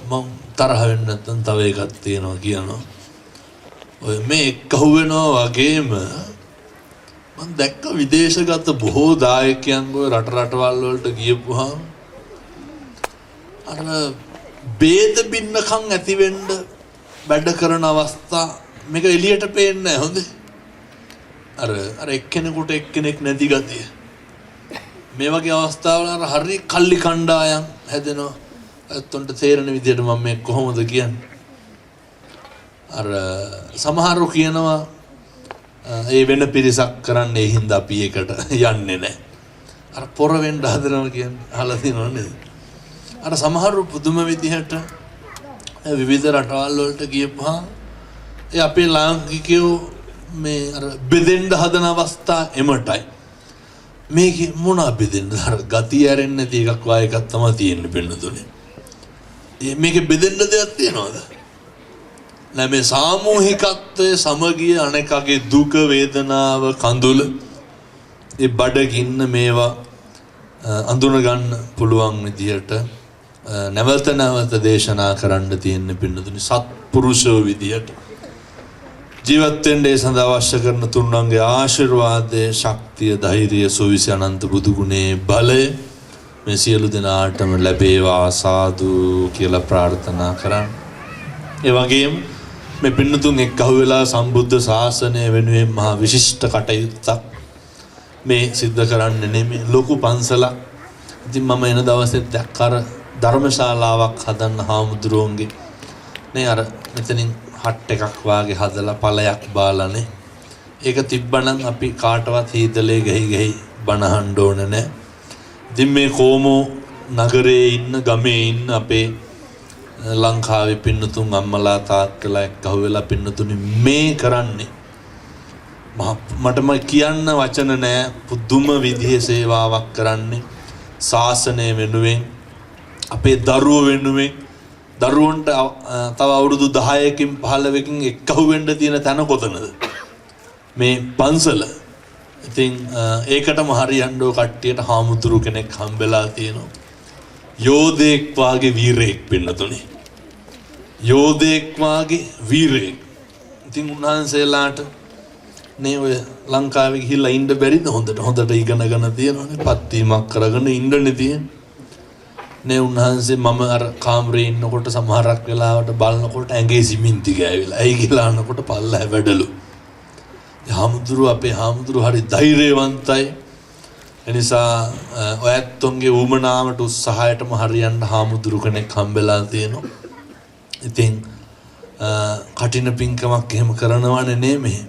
මං තරහ වෙන්නේ නැත්නම් තව එකක් තියෙනවා කියනවා. ඔය මේ එක්කහුව වෙනවා වගේම මම දැක්ක විදේශගත බොහෝ දායකයන් ඔය රටවල් වලට ගියපුවාම අර ભેද බින්නකම් ඇති වෙන්න වැඩ කරන අවස්ථා මේක එළියට පේන්නේ නැහැ හොඳේ. අර එක්කෙනෙකුට එක්කෙනෙක් නැති ගතිය. මේ වගේ අවස්ථාවල අර හරි කල්ලි කණ්ඩායම් හැදෙනවා. ඇත්තොන්ට තේරෙන විදිහට මම මේ කොහොමද කියන්නේ? අර සමහරව කියනවා ඒ වෙන පිරිසක් කරන්නේ ඒ හින්දා අපි ඒකට යන්නේ නැහැ. අර පොර වෙන්න හදනවා කියන්නේ අහලා තියෙනව නේද? අර සමහරව පුදුම විදිහට විවිධ රටවල් වලට ගියපුවා ඒ අපේ ලාංකිකයෝ මේ අර බෙදෙන්න හදන අවස්ථා එමටයි. මේක මොනවා බෙදෙන්න? අර ගතිය ඇරෙන්නේ නැති එකක් වා එකක් තමයි තියෙන්නේ පින්නතුනේ. මේක බෙදෙන්න දෙයක් තියනවද? නෑ මේ සාමූහිකත්වයේ සමගිය අනෙකගේ දුක වේදනාව කඳුල ඒ බඩගින්න මේවා අඳුන ගන්න පුළුවන් විදියට නැවත නැවත දේශනා කරන්න තියෙන පින්නතුනි සත්පුරුෂෝ විදියට ජීවත් වෙන්න ඒ සඳහා අවශ්‍ය කරන තුන්වන්ගේ ආශිර්වාදයේ ශක්තිය ධෛර්යය සුවිසි අනන්ත බුදු ගුණේ බලය මේ සියලු දෙනාටම ලැබේවා සාදු කියලා ප්‍රාර්ථනා කරන්න. ඒ වගේම මේ පින්නතුන් එක්කහුව වෙලා සම්බුද්ධ ශාසනය වෙනුවෙන් මහා විශිෂ්ට කටයුත්තක් මේ සිද්ධ කරන්නේ නෙමෙයි ලොකු පන්සලක්. ඉතින් මම එන දවසෙත් දැක්ක අර ධර්මශාලාවක් හදන්න හාමුදුරුවන්ගේ නේ අර මෙතනින් හට් එකක් වාගේ හදලා පළයක් බාලානේ. ඒක තිබ්බනම් අපි කාටවත් හීතලේ ගහි බනහන්න ඕන නැහැ. ඉතින් මේ කොමෝ නගරයේ ඉන්න ගමේ ඉන්න අපේ ලංකාවේ පින්නතුන් අම්මලා තාත්තලා එක්කහුව වෙලා පින්නතුනි මේ කරන්නේ මටම කියන්න වචන නැහැ පුදුම විදිහේ සේවාවක් කරන්නේ ශාසනය වෙනුවෙන් අපේ දරුවෝ වෙනුවෙන් දරුවන්ට තව අවුරුදු 10කින් 15කින් එක්කහුව වෙන්න තියෙන තැන කොතනද මේ පන්සල. ඉතින් ඒකටම හරියන්නෝ කට්ටියට හාමුදුරු කෙනෙක් හම්බෙලා තියෙනවා. යෝධෙක් වාගේ වීරයෙක් පින්නතුනේ. යෝධෙක් වාගේ වීරයෙක්. ඉතින් උන්වහන්සේලාට නේ ඔය ලංකාවේ ගිහිල්ලා ඉන්න බැරිද? හොඳට ඉගෙනගෙන තියෙනවානේ. පත්වීමක් කරගෙන ඉන්නනේ තියෙන්නේ. නේ උන්වහන්සේ මම අර කාමරේ ඉන්නකොට සමහරක් වෙලාවට බලනකොට ඇඟේ සිමින්ති ගෑවිලා. ඇයි කියලා අහනකොට පල්ලහැ වැඩලු. හාමුදුරුවෝ අපේ හාමුදුරුවෝ හරි ධෛර්යවන්තයි. එනිසා ඔයත්තුන්ගේ උමනාවට උත්සාහයටම හරියන්න හාමුදුරු කෙනෙක් හම්බෙලා තියෙනවා. ඉතින් කටින පින්කමක් එහෙම කරනවනේ නෙමෙයි.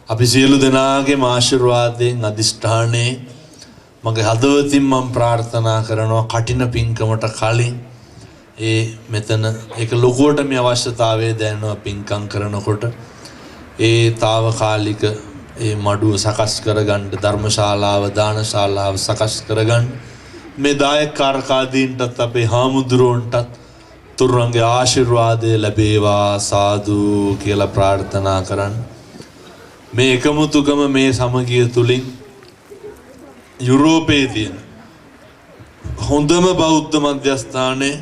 අපි සියලු දෙනාගේම ආශිර්වාදයෙන් අදිෂ්ඨානයේ මගේ හදවතින් මම ප්‍රාර්ථනා කරනවා කටින පින්කමට කලින් මෙතන ඒක ලොකුවට මේ අවශ්‍යතාවය දැනෙනවා පින්කම් කරනකොට తాවකාලික මඩුව සකස් කරගන්න ධර්මශාලාව දානශාලාව සකස් කරගන්න මේ දායකකාරකාදීන්ටත් අපේ හාමුදුරුවන්ටත් තුරුන්ගේ ආශිර්වාදය ලැබේවා සාදු කියලා ප්‍රාර්ථනා කරන්න. මේ එකමුතුකම මේ සමගිය තුලින් යුරෝපයේ තියෙන හොඳම බෞද්ධ මධ්‍යස්ථානයේ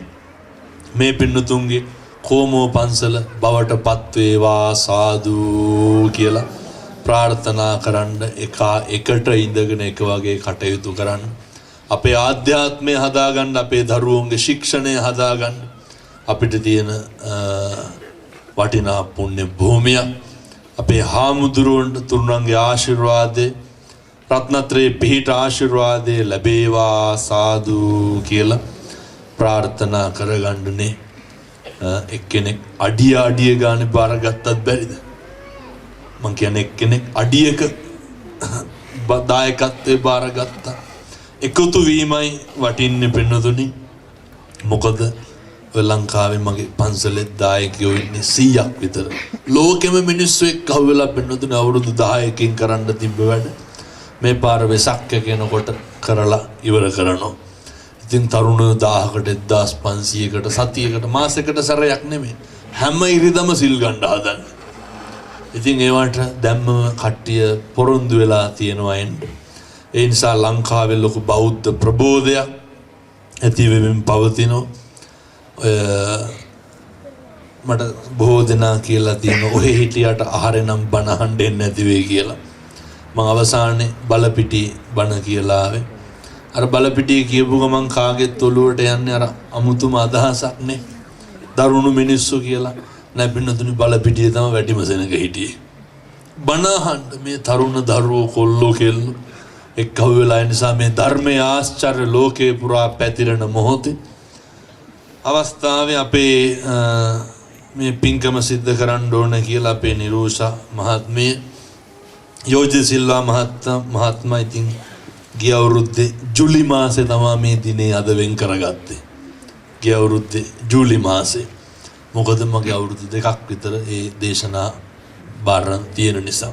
මේ පින්නතුන්ගේ කොමෝ පන්සල බවට පත් වේවා සාදු කියලා ප්‍රාර්ථනා කරන්න එකට ඉඳගෙන එක වගේ කටයුතු කරන්න. අපේ ආධ්‍යාත්මය හදාගන්න අපේ දරුවෝන්ගේ ශික්ෂණය හදාගන්න අපිට තියෙන වටිනා පුණ්‍ය භූමියක්. අපේ හාමුදුරුවන්ට තුරුන්ගේ ආශිර්වාදේ රත්නත්‍රේ පිහිට ආශිර්වාදේ ලැබේවා සාදු කියලා ප්‍රාර්ථනා කරගන්නනේ. එක්කෙනෙක් අඩිය ගානේ බාරගත්තත් බැරිද? මං කියන්නේ එක්කෙනෙක් අඩියක දායකත්වයේ බාරගත්තා. එකතු වීමයි වටින්නේ පින්නතුනි. මොකද ලංකාවේ මගේ පන්සලේ දායකයෝ ඉන්නේ 100ක් විතර. ලෝකෙම මිනිස්සු එක්ක අහුවෙලා පින්නතුනි අවුරුදු 10කින් කරන්න තිබ්බ වැඩ මේ පාර වෙසක් කෙනකොට කරලා ඉවර කරනවා. ඉතින් තරුණයෝ 1000කට 1500කට සතියකට මාසයකට සැරයක් නෙමෙයි හැම ඉරිදම සිල් ගන්න හදන්නේ. ඉතින් ඒවට දැම්ම කට්ටිය පොරොන්දු වෙලා තියෙනවා එන්නේ. ඒ නිසා ලංකාවේ ලොකු බෞද්ධ ප්‍රබෝධයක් ඇති වෙමින් පවතිනවා. මට බොහෝ දෙනා කියලා තියෙනවා ඔහෙ හිටියට ආහාරේ නම් බණ අහන්න එන්නේ නැති වෙයි කියලා. මම අවසානයේ බලපිටි බණ කියලා ආවේ. අර බලපිටියේ කියපු ගමන් කාගෙත් ඔළුවට යන්නේ අර අමුතුම අදහසක් නේ. දරුණු මිනිස්සු කියලා. නැ පින්නතුනි බලපිටියේ තමයි වැටිම සෙනග හිටියේ. බණ අහන්න මේ තරුණ දරුවෝ කොල්ලෝ කෙල්ලෝ එක්කව වෙලා නිසා මේ ධර්මයේ ආශ්චර්ය ලෝකේ පුරා පැතිරෙන මොහොතේ අවස්ථාවේ අපේ මේ පින්කම සිද්ධ කරන්න ඕන කියලා අපේ නිරෝෂා මහත්මිය යෝජි සිල්වා මහත්මයා ඉතින් ගිය අවුරුද්දේ ජූලි මාසේ තමයි මේ දිනේ අද වෙන් කරගත්තේ. ගිය අවුරුද්දේ ජූලි මාසේ. මොකද මගේ අවුරුදු 2ක් විතර ඒ දේශනා බාරන් තියෙන නිසා.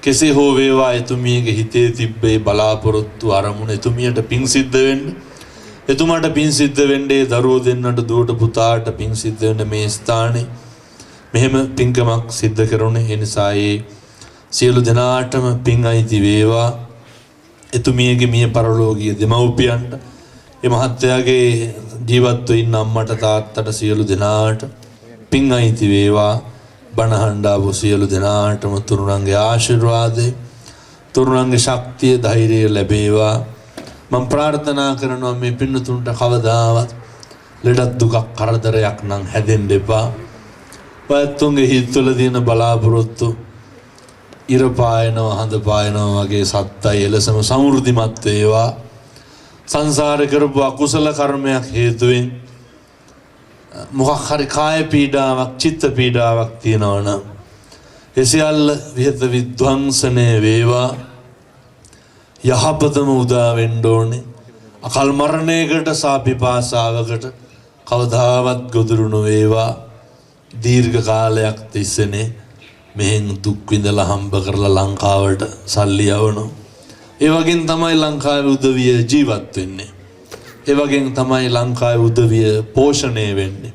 කෙසේ හෝ වේවා එතුමියගේ හිතේ තිබ්බේ බලාපොරොත්තු අරමුණ එතුමියට පිං සිද්ධ වෙන්න. එතුමාට පිං සිද්ධ වෙන්නේ දරුවෝ දෙන්නට දුවට පුතාට පිං සිද්ධ වෙන්න මේ ස්ථානේ මෙහෙම පින්කමක් සිද්ධ කරුණේ. ඒ නිසා ඒ සියලු දෙනාටම පිං අයිති වේවා. එතුමියගේ මිය පරලෝකීය දෙමව්පියන්ට ඒ මහත්තයාගේ ජීවත්ව ඉන්න අම්මට තාත්තට සියලු දෙනාට පිං අයිති වේවා. බණහඬාවු සියලු දෙනාටම තුරුණන්ගේ ආශිර්වාදේ තුරුණන්ගේ ශක්තිය ධෛර්යය ලැබේවා. මම ප්‍රාර්ථනා කරනවා මේ පින්නතුන්ට කවදාවත් ලෙඩක් දුකක් කරදරයක් නම් හැදෙන්න එපා. ඔයත්තුන්ගේ හිතවල තියෙන බලාපොරොත්තු ඉර පායනවා හඳ පායනවා වගේ සත්‍යය එලෙසම සමෘද්ධිමත් වේවා. සංසාරේ කරපු අකුසල කර්මයක් හේතුවෙන් මොකක් හරි කාය පීඩාවක් චිත්ත පීඩාවක් තියෙනවා නම් ඒ සියල්ල විහෙත විද්වංසනය වේවා. යහපතම උදා වෙන්න ඕනේ. අකල් මරණයකට සාපිපාසාවකට කවදාවත් ගොදුරු නොවේවා. දීර්ඝ කාලයක් තිස්සේනේ මෙහෙන් දුක් විඳලා හම්බ කරලා ලංකාවට සල්ලි යවනවා. ඒ වගේන් තමයි ලංකාවේ උදවිය ජීවත් වෙන්නේ. ඒ වගේන් තමයි ලංකාවේ උදවිය පෝෂණය වෙන්නේ.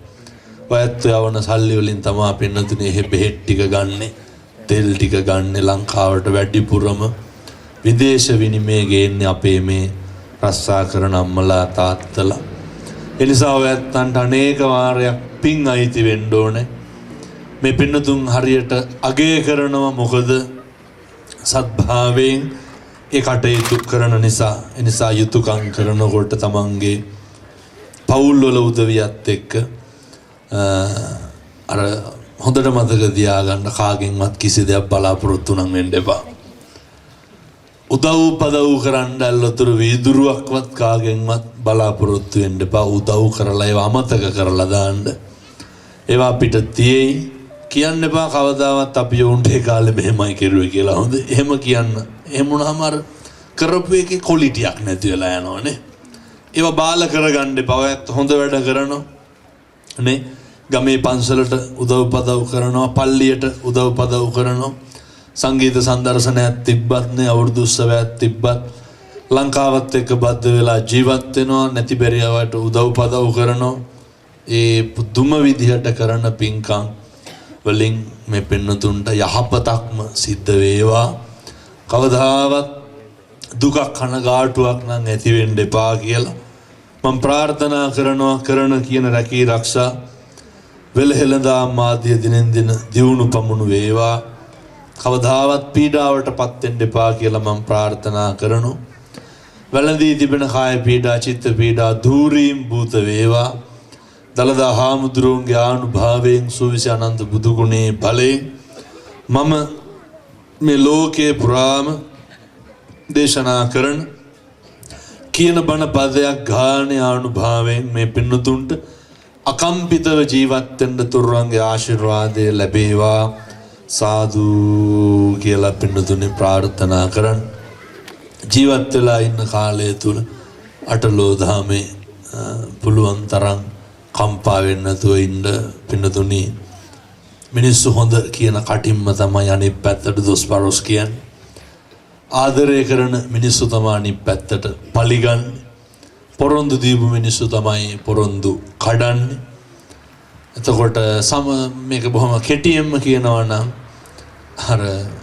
ඔයත් යවන සල්ලි වලින් තමයි පින්නතුනේ එහෙ බෙහෙත් ටික ගන්නෙ, තෙල් ටික ගන්නෙ ලංකාවට වැඩිපුරම විදේශ විනිමය ගේන්නේ අපේ මේ රස්සා කරන අම්මලා තාත්තලා. ඒ නිසා ඔයත්න්ට අනේක වාරයක් පිං අයිති වෙන්න ඕනේ. මේ පින්නතුන් හරියට අගය කරනවා මොකද සත්භාවයෙන් ඒ කටයුතු කරන නිසා. ඒ නිසා යුතුයකම් කරනකොට තමන්ගේ පවුල් වල උදවියත් එක්ක අර හොඳට මතක තියාගන්න කාගෙන්වත් කිසි දෙයක් බලාපොරොත්තු නම් වෙන්න එපා. උදව් පදව් කරන්න ඇල්ලතුරු වීදුරුවක්වත් කාගෙන්වත් බලාපොරොත්තු වෙන්න එපා. උදව් කරලා ඒවා අමතක කරලා දාන්න. ඒවා අපිට තියෙයි. කියන්න එපා කවදාවත් අපි උන්ට ඒ කාලේ මෙහෙමයි කෙරුවේ කියලා. හොඳ එහෙම කියන්න. එහෙම වුණාම අර කරපු එකේ ක්වොලිටියක් නැති වෙලා යනවනේ. ඒවා බාල කරගන්න එපා. ඔයත් හොඳ වැඩ කරනවා. නේ ගමේ පන්සලට උදව් පදව් කරනවා. පල්ලියට උදව් පදව් කරනවා. සංගීත සංදර්ශනයක් තිබ්බත් නේ අවුරුදු උත්සවයක් තිබ්බත් ලංකාවත් එක්ක බද්ධ වෙලා ජීවත් වෙනවා. නැති බැරියවට උදව් පදව් කරනවා. ඒ පුදුම විදිහට කරන පින්කම් වලින් මේ පින්නතුන්ට යහපතක්ම සිද්ධ වේවා. කවදාවත් දුකක් කනගාටුවක් නම් ඇති වෙන්න එපා කියලා මම ප්‍රාර්ථනා කරනවා. කරන කියන රැකී ආරක්ෂා වෙලහෙළඳා මාධ්‍ය දිනෙන් දින දියුණු පමුණු වේවා. කවදාවත් පීඩාවටපත් වෙන්න එපා කියලා මම ප්‍රාර්ථනා කරනවා. වැළඳී තිබෙන කාය පීඩා චිත්ත පීඩා ධූරීම් භූත වේවා. දලදා හාමුදුරුවන්ගේ ආනුභාවයෙන් සුවිසි අනන්ත බුදු ගුණේ බලයෙන් මම මේ ලෝකේ පුරාම දේශනා කරන කියන බණ පදයක් ගානේ ආනුභාවයෙන් මේ පින්නතුන්ට අකම්පිතව ජීවත් වෙන්න තුරුවන්ගේ ආශිර්වාදය ලැබේවා. සාදු කියලා පින්නතුනේ ප්‍රාර්ථනා කරන් ජීවත් වෙලා ඉන්න කාලය තුල අටලෝ දහමේ පුළුවන් තරම් කම්පා වෙන්නේ නැතුව ඉන්න පින්නතුනි. මිනිස්සු හොඳ කියන කටින්ම තමයි අනිත් පැත්තට දොස් පරොස් කියන්නේ. ආදරය කරන මිනිස්සු තමයි අනිත් පැත්තට පලිගන්නේ. පොරොන්දු දීපු මිනිස්සු තමයි පොරොන්දු කඩන්නේ. එතකොට මේක බොහොම කෙටියෙන්ම කියනවා නම් අර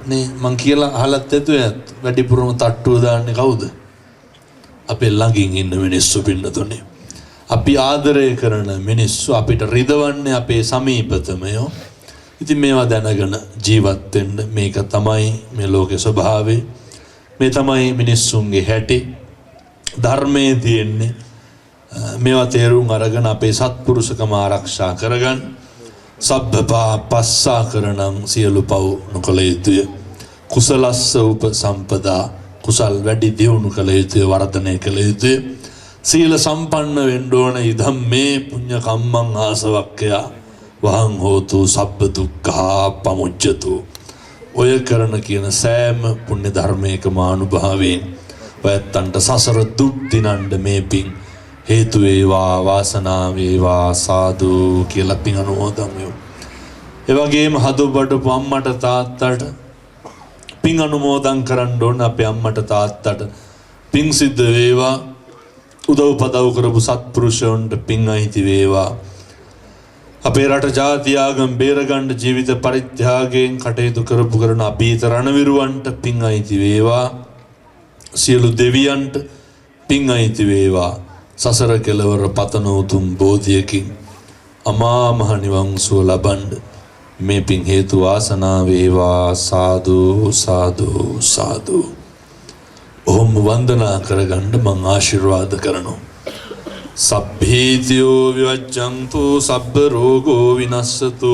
නේ මං කියලා අහලත් ඇතුයත් වැඩිපුරම තට්ටුව දාන්නේ කවුද? අපේ ළඟින් ඉන්න මිනිස්සු පින්නතුනේ. අපි ආදරය කරන මිනිස්සු අපිට රිදවන්නේ අපේ සමීපතමයෝ. ඉතින් මේවා දැනගෙන ජීවත් වෙන්න මේක තමයි මේ ලෝකේ ස්වභාවය. මේ තමයි මිනිස්සුන්ගේ හැටි. ධර්මයේ තියෙන්නේ මේවා තේරුම් අරගෙන අපේ සත්පුරුෂකම ආරක්ෂා කරගන්න. සබ්බපා පස්සා කරණං සියලු පව් නොකළ යුතුය. කුසලස්ස උපසම්පදා කුසල් වැඩි දියුණු කළ යුතුය. වර්ධනය කළ යුතුය. සීල සම්පන්න වෙන්න ඕන. ඉදම් මේ පුඤ්ඤ කම්මං ආසවක්ඛයා වහං හෝතු සබ්බ දුක්ඛා පමුච්ඡතු. ඔය කරන කියන සෑම පුණ්‍ය ධර්මයකම අනුභවයෙන් ඔයත්තන්ට සසර දුක් දිනන්න මේ පිං හේතු වේවා වාසනාව වේවා සාදු කියලා පිං අනුමෝදන් වෙමු. ඒ වගේම හදුබඩපු අම්මට තාත්තට පිං අනුමෝදන් කරන්න ඕන. අපේ අම්මට තාත්තට පිං සිද්ධ වේවා. උදව් පදව් කරපු සත්පුරුෂයන්ට පිං අයිති වේවා. අපේ රට ජාති ආගම් බේරගන්න ජීවිත පරිත්‍යාගයෙන් කටයුතු කරපු කරන අභීත රණවිරුවන්ට පිං අයිති වේවා. සියලු දෙවියන්ට පිං අයිති වේවා. සසර කෙලවර පතන උතුම් බෝධියකින් අමා මහ නිවන් සුව ලබන්න මේ පිං හේතු වාසනා වේවා. සාදු සාදු සාදු. ඔහොම වන්දනා කරගන්න මං ආශිර්වාද කරනවා. සබ්බීතියෝ විවච්ඡන්තු සබ්බ රෝගෝ විනස්සතු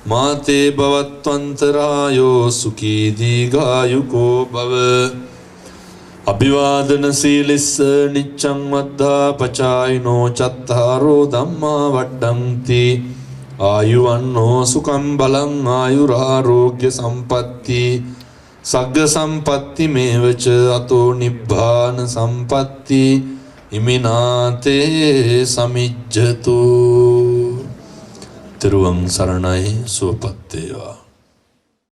මාතේ භවත්වන්තරායෝ සුඛී දීඝායුකෝ භව. අභිවාදන සීලිස්ස නිච්ඡං වද්ධා පචායිනෝ චත්තාරෝ ධම්මා වඩ්ඩಂತಿ ආයුවන්නෝ සුඛං බලං ආයුරාෝග්‍ය සම්පatti සග්ග සම්පatti මේවච අතෝ නිබ්බාන සම්පatti ඉමිනාතේ සමිජ්ජතු. තෙරුවන් සරණයි. සුවපත් වේවා.